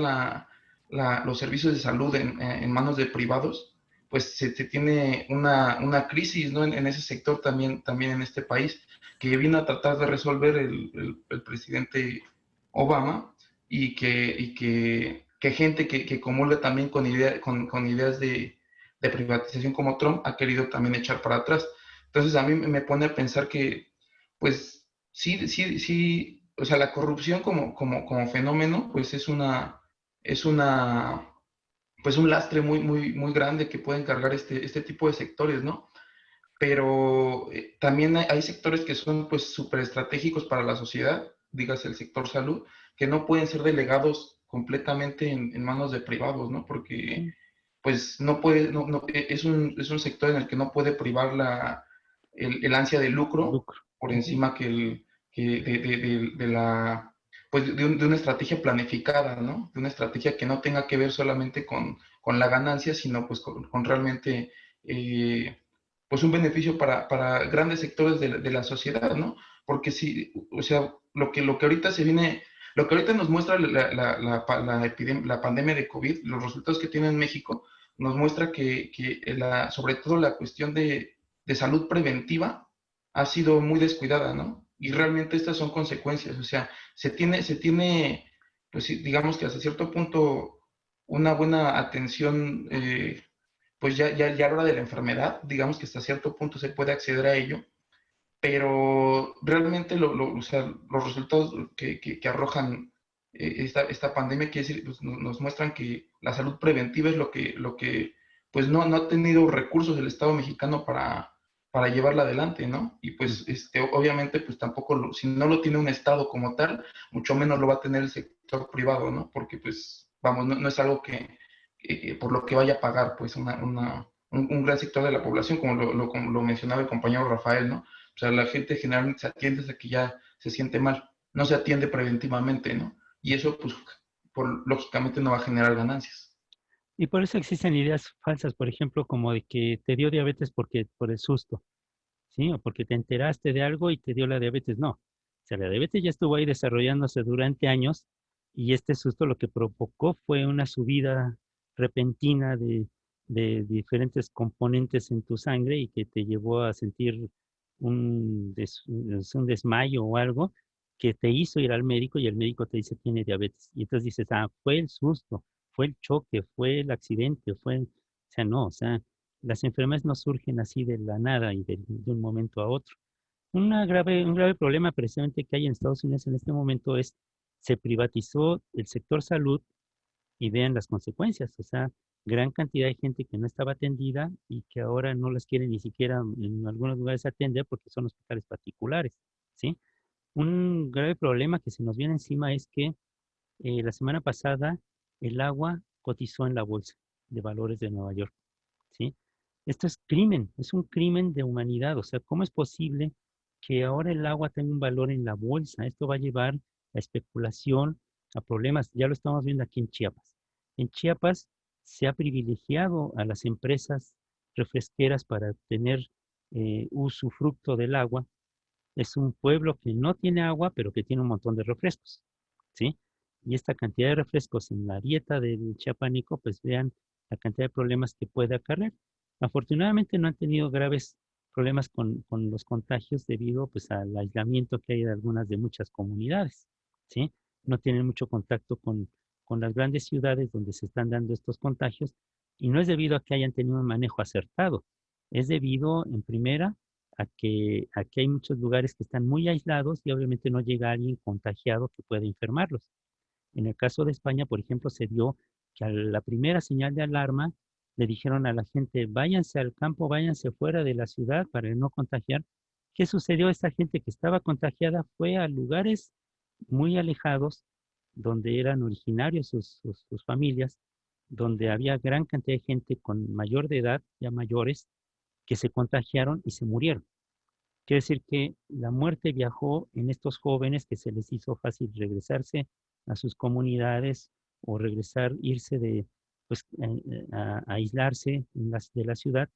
los servicios de salud en manos de privados, pues se tiene una crisis, ¿no? En ese sector también en este país, que viene a tratar de resolver el presidente Obama y que gente que comulga también con ideas de privatización como Trump ha querido también echar para atrás. Entonces a mí me pone a pensar que, pues, sí, o sea, la corrupción como fenómeno, pues es una, pues un lastre muy grande que pueden cargar este tipo de sectores, ¿no? Pero también hay sectores que son pues súper estratégicos para la sociedad, dígase el sector salud, que no pueden ser delegados completamente en manos de privados, ¿no? Porque pues no puede, es un sector en el que no puede privar el ansia de lucro lucro. por encima de la, pues de una estrategia planificada, ¿no? De una estrategia que no tenga que ver solamente con la ganancia, sino pues con realmente pues un beneficio para grandes sectores de la sociedad, ¿no? Porque si, o sea, lo que ahorita se viene, lo que ahorita nos muestra la pandemia de COVID, los resultados que tiene en México, nos muestra que sobre todo la cuestión de salud preventiva ha sido muy descuidada, ¿no? Y realmente estas son consecuencias, o sea, se tiene, pues digamos que hasta cierto punto, una buena atención, pues ya a la hora de la enfermedad, digamos que hasta cierto punto se puede acceder a ello, pero realmente o sea, los resultados que arrojan esta pandemia, quiere decir, pues, nos muestran que la salud preventiva es lo que pues no ha tenido recursos el Estado mexicano para llevarla adelante, ¿no? Y pues obviamente pues tampoco, si no lo tiene un Estado como tal, mucho menos lo va a tener el sector privado, ¿no? Porque pues, vamos, no es algo que por lo que vaya a pagar pues un gran sector de la población, como lo mencionaba el compañero Rafael, ¿no? O sea, la gente generalmente se atiende hasta que ya se siente mal, no se atiende preventivamente, ¿no? Y eso, pues, lógicamente no va a generar ganancias. Y por eso existen ideas falsas, por ejemplo, como de que te dio diabetes por el susto, ¿sí? O porque te enteraste de algo y te dio la diabetes. No. O sea, la diabetes ya estuvo ahí desarrollándose durante años y este susto lo que provocó fue una subida repentina de diferentes componentes en tu sangre y que te llevó a sentir un desmayo o algo que te hizo ir al médico y el médico te dice tiene diabetes. Y entonces dices, fue el susto, fue el choque, fue el accidente, o sea, no, o sea, las enfermedades no surgen así de la nada y de un momento a otro. Un grave problema precisamente que hay en Estados Unidos en este momento es, se privatizó el sector salud y vean las consecuencias, o sea, gran cantidad de gente que no estaba atendida y que ahora no las quiere ni siquiera en algunos lugares atender porque son hospitales particulares, ¿sí? Un grave problema que se nos viene encima es que la semana pasada el agua cotizó en la bolsa de valores de Nueva York, ¿sí? Esto es crimen, es un crimen de humanidad. O sea, ¿cómo es posible que ahora el agua tenga un valor en la bolsa? Esto va a llevar a especulación, a problemas. Ya lo estamos viendo aquí en Chiapas. En Chiapas se ha privilegiado a las empresas refresqueras para obtener usufructo del agua. Es un pueblo que no tiene agua, pero que tiene un montón de refrescos, ¿sí? Y esta cantidad de refrescos en la dieta del chiapaneco, pues vean la cantidad de problemas que puede acarrear. Afortunadamente no han tenido graves problemas con los contagios debido pues al aislamiento que hay de muchas comunidades, ¿sí? No tienen mucho contacto con las grandes ciudades donde se están dando estos contagios y no es debido a que hayan tenido un manejo acertado, es debido en primera a que hay muchos lugares que están muy aislados y obviamente no llega alguien contagiado que pueda enfermarlos. En el caso de España, por ejemplo, se dio que a la primera señal de alarma le dijeron a la gente, váyanse al campo, váyanse fuera de la ciudad para no contagiar. ¿Qué sucedió? Esta gente que estaba contagiada fue a lugares muy alejados donde eran originarios sus familias, donde había gran cantidad de gente con mayor de edad, ya mayores, que se contagiaron y se murieron. Quiere decir que la muerte viajó en estos jóvenes que se les hizo fácil regresarse a sus comunidades o regresar, irse de, pues, a aislarse de la ciudad,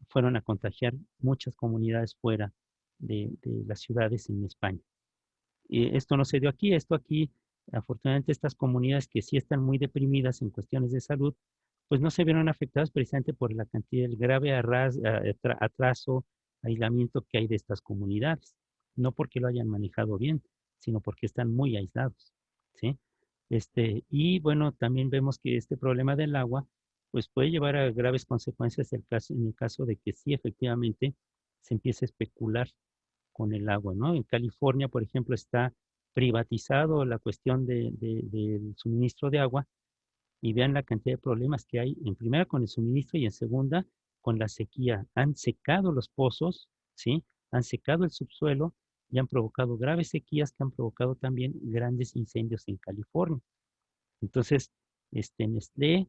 fueron a contagiar muchas comunidades fuera de las ciudades en España. Y esto no se dio aquí, esto aquí, afortunadamente estas comunidades que sí están muy deprimidas en cuestiones de salud, pues no se vieron afectadas precisamente por la cantidad, el grave atraso, aislamiento que hay de estas comunidades. No porque lo hayan manejado bien, sino porque están muy aislados, ¿sí? Y bueno, también vemos que este problema del agua, pues puede llevar a graves consecuencias en el caso de que sí efectivamente se empiece a especular con el agua, ¿no? En California, por ejemplo, está privatizado la cuestión del suministro de agua y vean la cantidad de problemas que hay, en primera con el suministro y en segunda con la sequía. Han secado los pozos, ¿sí? Han secado el subsuelo y han provocado graves sequías que han provocado también grandes incendios en California. Entonces, Nestlé,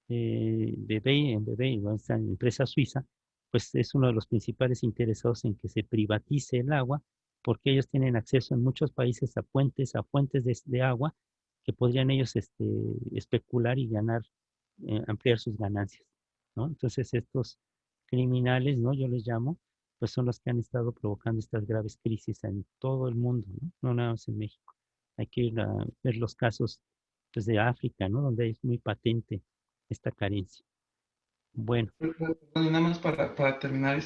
BB, esta empresa suiza, pues es uno de los principales interesados en que se privatice el agua, porque ellos tienen acceso en muchos países a fuentes de agua que podrían ellos especular y ganar, ampliar sus ganancias, ¿no? Entonces estos criminales, ¿no? Yo les llamo, pues son los que han estado provocando estas graves crisis en todo el mundo, ¿no? No nada más en México. Hay que ir a ver los casos, pues, de África, ¿no? Donde es muy patente esta carencia. Bueno, Perdón, y nada más para terminar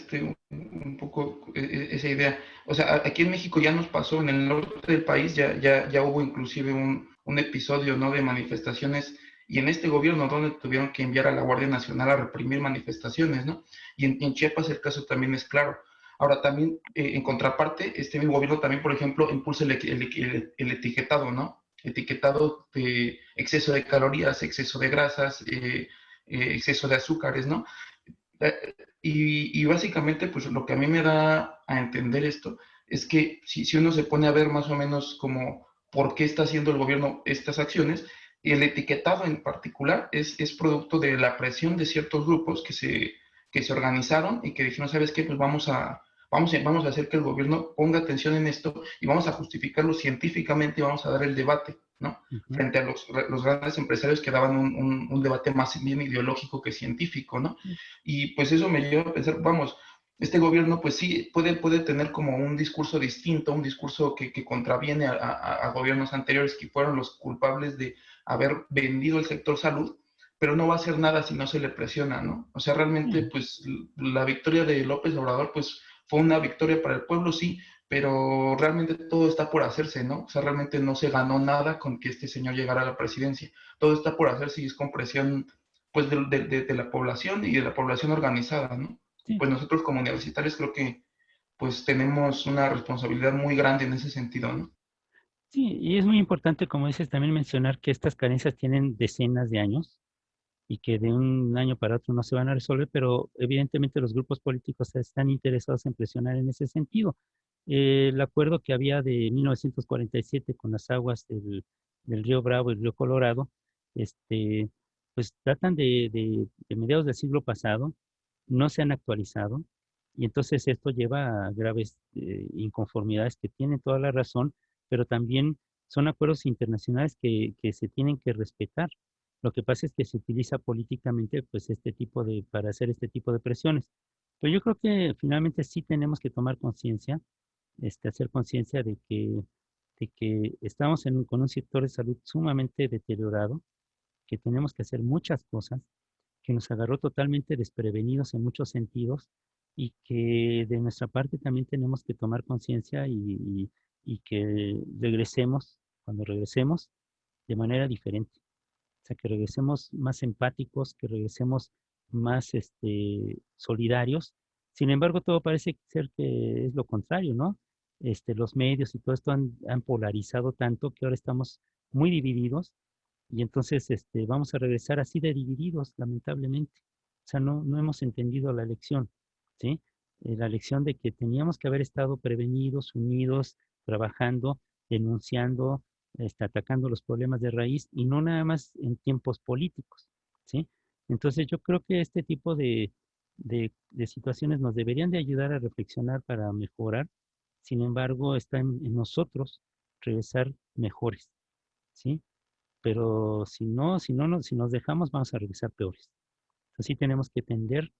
un poco esa idea. O sea, aquí en México ya nos pasó, en el norte del país ya hubo inclusive un episodio, ¿no? De manifestaciones y en este gobierno donde tuvieron que enviar a la Guardia Nacional a reprimir manifestaciones, ¿no? Y en Chiapas el caso también es claro. Ahora también, en contraparte, este mismo gobierno también, por ejemplo, impulsa el etiquetado, ¿no? Etiquetado de exceso de calorías, exceso de grasas, exceso de azúcares, ¿no? Y básicamente, pues lo que a mí me da a entender esto es que si uno se pone a ver más o menos como por qué está haciendo el gobierno estas acciones, el etiquetado en particular es producto de la presión de ciertos grupos que se organizaron y que dijeron, ¿sabes qué? Pues vamos a hacer que el gobierno ponga atención en esto y vamos a justificarlo científicamente y vamos a dar el debate, ¿no? Frente a los grandes empresarios que daban un debate más bien ideológico que científico, ¿no? Y pues eso me lleva a pensar, vamos, este gobierno pues sí puede tener como un discurso distinto, un discurso que contraviene a gobiernos anteriores que fueron los culpables de haber vendido el sector salud, pero no va a hacer nada si no se le presiona, ¿no? O sea, realmente pues la victoria de López Obrador pues fue una victoria para el pueblo, sí, pero realmente todo está por hacerse, ¿no? O sea, realmente no se ganó nada con que este señor llegara a la presidencia. Todo está por hacerse y es con presión, pues, de la población y de la población organizada, ¿no? sí, Pues nosotros como universitarios creo que, pues, tenemos una responsabilidad muy grande en ese sentido, ¿no? sí, y es muy importante, como dices, también mencionar que estas carencias tienen decenas de años y que de un año para otro no se van a resolver, pero evidentemente los grupos políticos están interesados en presionar en ese sentido. El acuerdo que había de 1947 con las aguas del río Bravo y el río Colorado, pues datan de mediados del siglo pasado, no se han actualizado, y entonces esto lleva a graves inconformidades que tienen toda la razón, pero también son acuerdos internacionales que se tienen que respetar. Lo que pasa es que se utiliza políticamente, pues, para hacer este tipo de presiones. Pero yo creo que finalmente sí tenemos que tomar conciencia, hacer conciencia de que estamos con un sector de salud sumamente deteriorado, que tenemos que hacer muchas cosas, que nos agarró totalmente desprevenidos en muchos sentidos y que de nuestra parte también tenemos que tomar conciencia y que regresemos, cuando regresemos, de manera diferente. O sea, que regresemos más empáticos, que regresemos más solidarios. Sin embargo, todo parece ser que es lo contrario, ¿no? Los medios y todo esto han polarizado tanto que ahora estamos muy divididos y entonces vamos a regresar así de divididos, lamentablemente. O sea, no hemos entendido la lección, ¿sí? La lección de que teníamos que haber estado prevenidos, unidos, trabajando, denunciando, atacando los problemas de raíz y no nada más en tiempos políticos, ¿sí? Entonces yo creo que este tipo de situaciones nos deberían de ayudar a reflexionar para mejorar. Sin embargo, está en nosotros regresar mejores, ¿sí? Pero si nos dejamos, vamos a regresar peores. Así tenemos que tender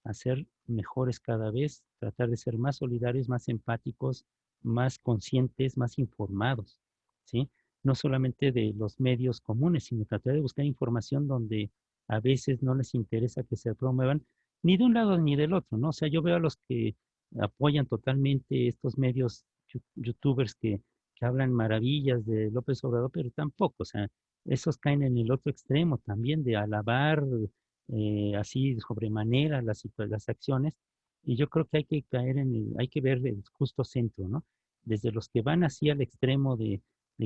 a ser mejores cada vez, tratar de ser más solidarios, más empáticos, más conscientes, más informados, ¿sí? No solamente de los medios comunes, sino tratar de buscar información donde a veces no les interesa que se promuevan ni de un lado ni del otro, ¿no? O sea, yo veo a los que apoyan totalmente estos medios youtubers que hablan maravillas de López Obrador, pero tampoco, o sea, esos caen en el otro extremo también de alabar así sobremanera las acciones, y yo creo que hay que caer hay que ver el justo centro, ¿no? Desde los que van así al extremo de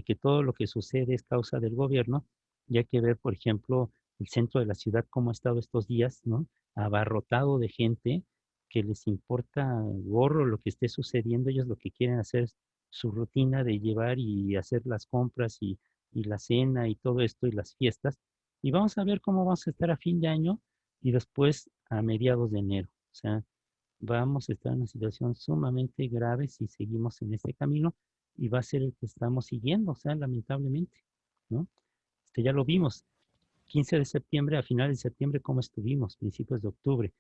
que todo lo que sucede es causa del gobierno, y hay que ver, por ejemplo, el centro de la ciudad, cómo ha estado estos días, ¿no? Abarrotado de gente que les importa gorro lo que esté sucediendo, ellos lo que quieren hacer es su rutina de llevar y hacer las compras y la cena y todo esto y las fiestas, y vamos a ver cómo vamos a estar a fin de año y después a mediados de enero. O sea, vamos a estar en una situación sumamente grave si seguimos en este camino y va a ser el que estamos siguiendo, o sea, lamentablemente, ¿no? Ya lo vimos, 15 de septiembre a finales de septiembre, cómo estuvimos, principios de octubre.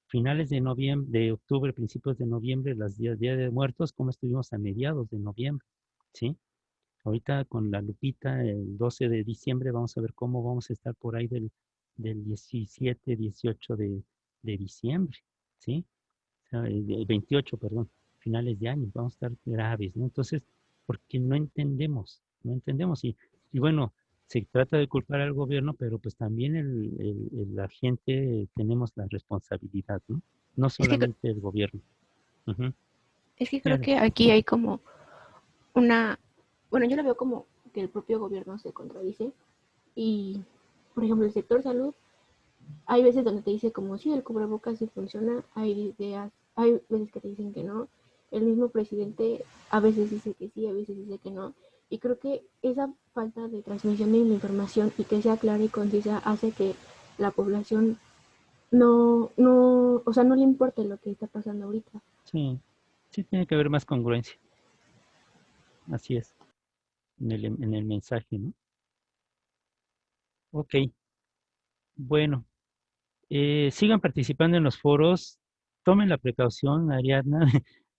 Finales de noviembre, de octubre, principios de noviembre, Día de Muertos, cómo estuvimos a mediados de noviembre, ¿sí? Ahorita con la lupita, el 12 de diciembre, vamos a ver cómo vamos a estar por ahí del 17, 18 de diciembre, ¿sí? O sea, el 28, perdón, finales de año, vamos a estar graves, ¿no? Entonces, porque no entendemos. Y bueno, se trata de culpar al gobierno, pero pues también la gente tenemos la responsabilidad, ¿no? No Es que, solamente el gobierno. Ujú. es que creo Claro, que aquí hay como una, bueno, yo lo veo como que el propio gobierno se contradice y, por ejemplo, el sector salud, hay veces donde te dice como si el cubrebocas sí funciona, hay veces que te dicen que no, el mismo presidente a veces dice que sí, a veces dice que no, y creo que esa falta de transmisión de la información y que sea clara y concisa hace que la población o sea, no le importe lo que está pasando ahorita. sí, sí tiene que haber más congruencia, así es, en el mensaje, ¿no? Ok, bueno, sigan participando en los foros, tomen la precaución, Ariadna,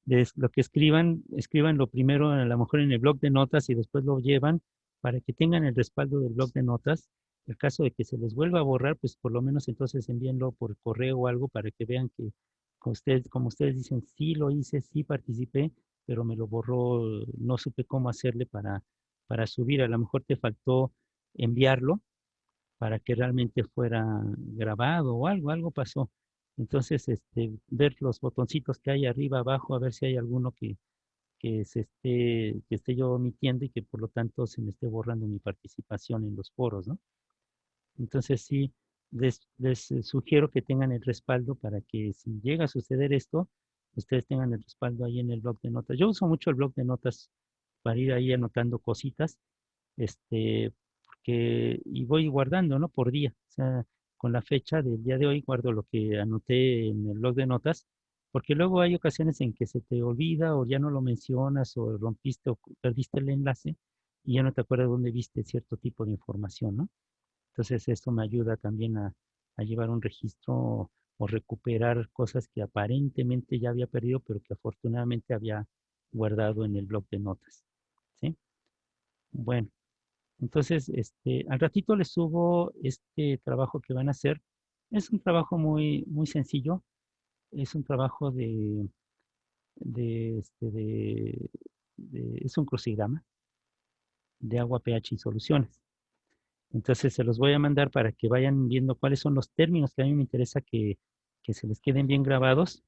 de lo que escriban lo primero a lo mejor en el blog de notas y después lo llevan para que tengan el respaldo del blog de notas. En caso de que se les vuelva a borrar, pues por lo menos entonces envíenlo por correo o algo para que vean que como ustedes dicen, sí lo hice, sí participé, pero me lo borró, no supe cómo hacerle para subir. A lo mejor te faltó enviarlo para que realmente fuera grabado o algo pasó. Entonces, ver los botoncitos que hay arriba, abajo, a ver si hay alguno que esté yo omitiendo y que por lo tanto se me esté borrando mi participación en los foros, ¿no? Entonces sí, les sugiero que tengan el respaldo para que si llega a suceder esto, ustedes tengan el respaldo ahí en el blog de notas. Yo uso mucho el blog de notas para ir ahí anotando cositas, y voy guardando, ¿no? Por día. O sea, con la fecha del día de hoy guardo lo que anoté en el blog de notas, porque luego hay ocasiones en que se te olvida o ya no lo mencionas o rompiste o perdiste el enlace y ya no te acuerdas dónde viste cierto tipo de información, ¿no? Entonces esto me ayuda también a llevar un registro o recuperar cosas que aparentemente ya había perdido, pero que afortunadamente había guardado en el blog de notas, ¿sí? Bueno. Entonces, al ratito les subo este trabajo que van a hacer. Es un trabajo muy, muy sencillo. Es un trabajo de, este, es un crucigrama de agua, pH y soluciones. Entonces, se los voy a mandar para que vayan viendo cuáles son los términos que a mí me interesa que se les queden bien grabados.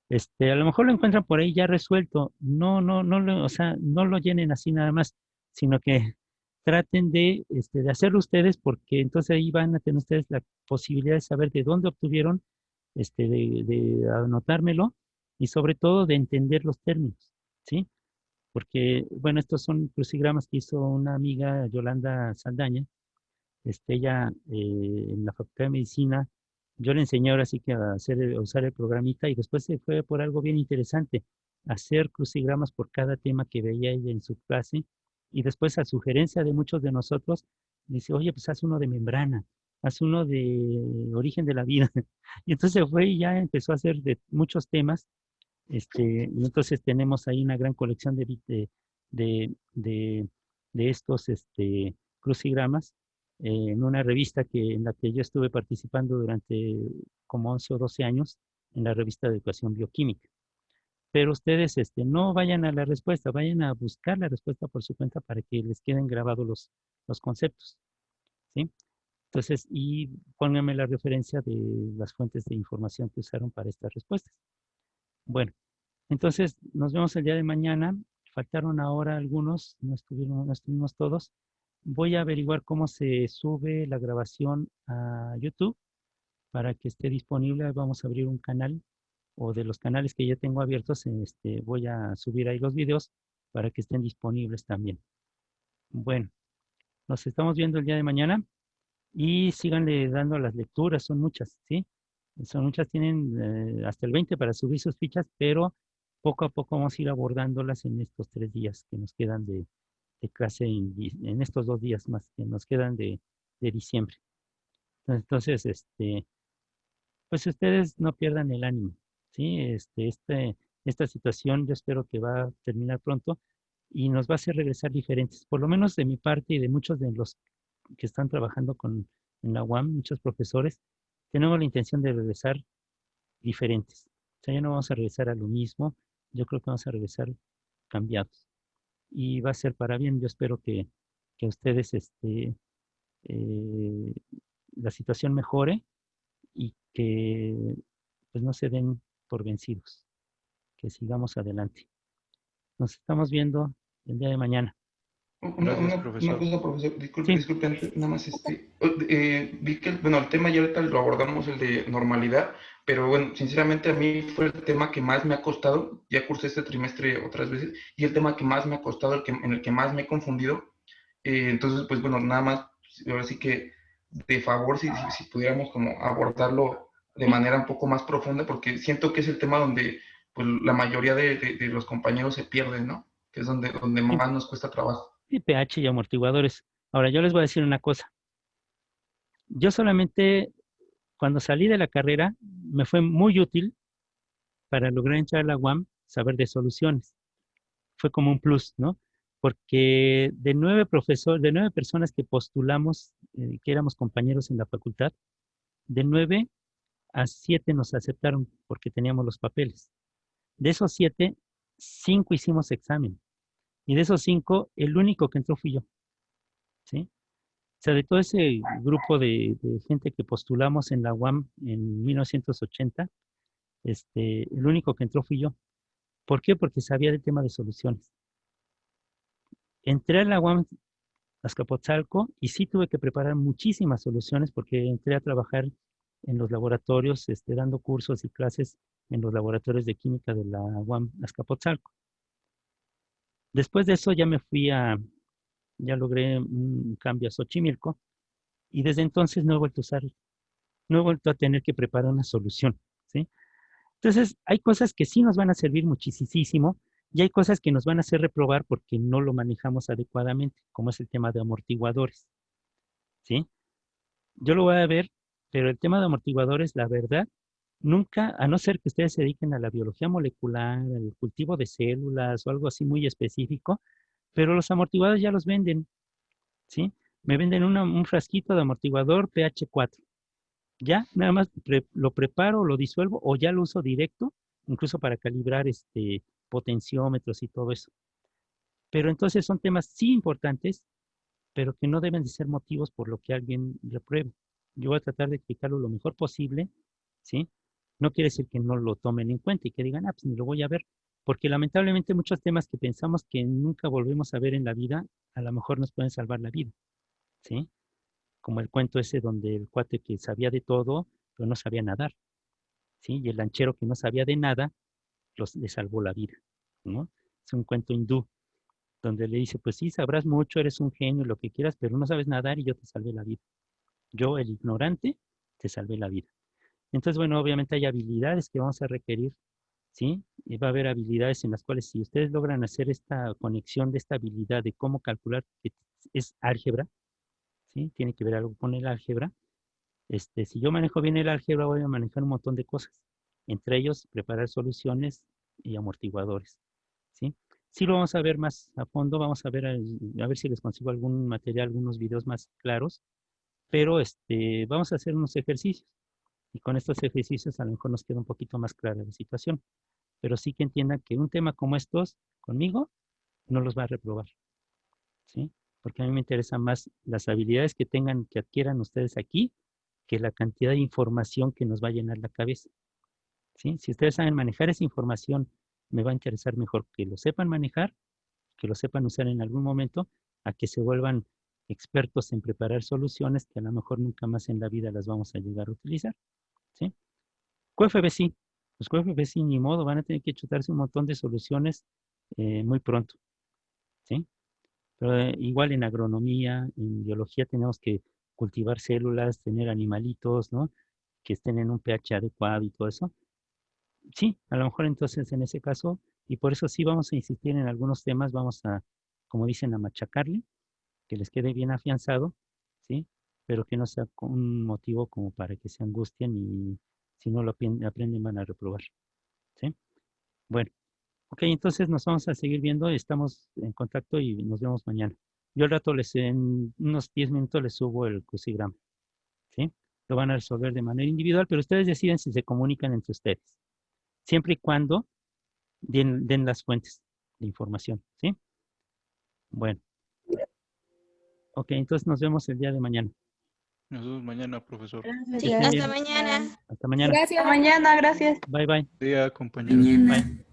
A lo mejor lo encuentran por ahí ya resuelto. O sea, no lo llenen así nada más, sino que traten de hacerlo ustedes, porque entonces ahí van a tener ustedes la posibilidad de saber de dónde obtuvieron, de anotármelo y sobre todo de entender los términos, ¿sí? porque, bueno, estos son crucigramas que hizo una amiga, Yolanda Saldaña. Ella en la Facultad de Medicina, yo le enseñé ahora sí que a usar el programita y después se fue por algo bien interesante, hacer crucigramas por cada tema que veía ella en su clase y después a sugerencia de muchos de nosotros, dice, oye, pues haz uno de membrana, haz uno de origen de la vida. Y entonces se fue y ya empezó a hacer de muchos temas, y entonces tenemos ahí una gran colección de, de, de estos crucigramas en una revista en la que yo estuve participando durante como 11 o 12 años, en la revista de Educación Bioquímica. Pero ustedes no vayan a la respuesta, vayan a buscar la respuesta por su cuenta para que les queden grabados los conceptos, ¿sí? Entonces, y pónganme la referencia de las fuentes de información que usaron para estas respuestas. Bueno, entonces nos vemos el día de mañana. Faltaron ahora algunos, no estuvimos todos. Voy a averiguar cómo se sube la grabación a YouTube para que esté disponible. Vamos a abrir un canal o de los canales que ya tengo abiertos, voy a subir ahí los videos para que estén disponibles también. Bueno, nos estamos viendo el día de mañana y síganle dando las lecturas, son muchas, ¿sí? Son muchas, tienen hasta el 20 para subir sus fichas, pero poco a poco vamos a ir abordándolas en estos 3 días que nos quedan de clase, en estos 2 días más que nos quedan de diciembre. Entonces, pues ustedes no pierdan el ánimo, ¿sí? Esta situación yo espero que va a terminar pronto y nos va a hacer regresar diferentes, por lo menos de mi parte y de muchos de los que están trabajando en la UAM, muchos profesores, tenemos la intención de regresar diferentes. O sea, ya no vamos a regresar a lo mismo, yo creo que vamos a regresar cambiados. Y va a ser para bien, yo espero que ustedes la situación mejore y que pues no se den por vencidos, que sigamos adelante. Nos estamos viendo el día de mañana. Gracias, Una profesor. cosa, profesor, Sí. disculpe, nada más vi que, bueno, el tema ya ahorita lo abordamos, el de normalidad, pero bueno, sinceramente a mí fue el tema que más me ha costado, ya cursé este trimestre otras veces, y el tema que más me ha costado, en el que más me he confundido, entonces, pues bueno, nada más, ahora sí que, de favor, si pudiéramos como abordarlo de manera un poco más profunda, porque siento que es el tema donde, pues, la mayoría de los compañeros se pierden, ¿no? Que es donde Sí, más nos cuesta trabajo. y pH y amortiguadores. Ahora, yo les voy a decir una cosa. Yo solamente, cuando salí de la carrera, me fue muy útil para lograr entrar a la UAM, saber de soluciones. Fue como un plus, ¿no? Porque de 9 personas que postulamos, que éramos compañeros en la facultad, de 9 a 7 nos aceptaron porque teníamos los papeles. De esos 7, 5 hicimos examen. Y de esos 5, el único que entró fui yo, ¿sí? O sea, de todo ese grupo de gente que postulamos en la UAM en 1980, el único que entró fui yo. ¿Por qué? Porque sabía del tema de soluciones. Entré a la UAM Azcapotzalco y sí tuve que preparar muchísimas soluciones porque entré a trabajar en los laboratorios, dando cursos y clases en los laboratorios de química de la UAM Azcapotzalco. Después de eso ya logré un cambio a Xochimilco y desde entonces no he vuelto a usar, no he vuelto a tener que preparar una solución, ¿sí? Entonces, hay cosas que sí nos van a servir muchísimo y hay cosas que nos van a hacer reprobar porque no lo manejamos adecuadamente, como es el tema de amortiguadores, ¿sí? Yo lo voy a ver, pero el tema de amortiguadores, la verdad, nunca, a no ser que ustedes se dediquen a la biología molecular, al cultivo de células o algo así muy específico, pero los amortiguadores ya los venden, ¿sí? Me venden un frasquito de amortiguador pH 4. Ya, nada más lo preparo, lo disuelvo o ya lo uso directo, incluso para calibrar potenciómetros y todo eso. Pero entonces son temas sí importantes, pero que no deben de ser motivos por lo que alguien repruebe. Yo voy a tratar de explicarlo lo mejor posible, ¿sí? No quiere decir que no lo tomen en cuenta y que digan, pues ni lo voy a ver, porque lamentablemente muchos temas que pensamos que nunca volvemos a ver en la vida, a lo mejor nos pueden salvar la vida, ¿sí? Como el cuento ese donde el cuate que sabía de todo, pero no sabía nadar, ¿sí? Y el lanchero que no sabía de nada, le salvó la vida, ¿no? Es un cuento hindú. donde le dice, pues sí, sabrás mucho, eres un genio, lo que quieras, pero no sabes nadar y yo te salvé la vida. Yo, el ignorante, te salvé la vida. Entonces, bueno, obviamente hay habilidades que vamos a requerir, ¿sí? Y va a haber habilidades en las cuales si ustedes logran hacer esta conexión de esta habilidad de cómo calcular, que es álgebra, ¿sí? Tiene que ver algo con el álgebra. Si yo manejo bien el álgebra, voy a manejar un montón de cosas, entre ellos preparar soluciones y amortiguadores, ¿sí? Sí lo vamos a ver más a fondo, vamos a ver si les consigo algún material, algunos videos más claros, pero vamos a hacer unos ejercicios y con estos ejercicios a lo mejor nos queda un poquito más clara la situación, pero sí que entiendan que un tema como estos, conmigo, no los va a reprobar, ¿sí? Porque a mí me interesan más las habilidades que tengan, que adquieran ustedes aquí, que la cantidad de información que nos va a llenar la cabeza, ¿sí? Si ustedes saben manejar esa información, me va a interesar mejor que lo sepan manejar, que lo sepan usar en algún momento, a que se vuelvan expertos en preparar soluciones que a lo mejor nunca más en la vida las vamos a llegar a utilizar, ¿sí? QFB sí, los QFB sí, ni modo, van a tener que chutarse un montón de soluciones muy pronto, ¿sí? Pero igual en agronomía, en biología tenemos que cultivar células, tener animalitos, ¿no? Que estén en un pH adecuado y todo eso. Sí, a lo mejor entonces en ese caso, y por eso sí vamos a insistir en algunos temas, vamos a, como dicen, a machacarle, que les quede bien afianzado, ¿sí? Pero que no sea un motivo como para que se angustien y si no lo aprenden van a reprobar, ¿sí? Bueno, ok, entonces nos vamos a seguir viendo, estamos en contacto y nos vemos mañana. Yo al rato en unos 10 minutos les subo el crucigrama, ¿sí? Lo van a resolver de manera individual, pero ustedes deciden si se comunican entre ustedes, siempre y cuando den las fuentes de información, ¿sí? Bueno, ok, entonces nos vemos el día de mañana. Nos vemos mañana, profesor. Gracias. Que estén Hasta bien. mañana. Hasta mañana. Gracias. Mañana, gracias. Bye, bye. Día, compañeros. Bye.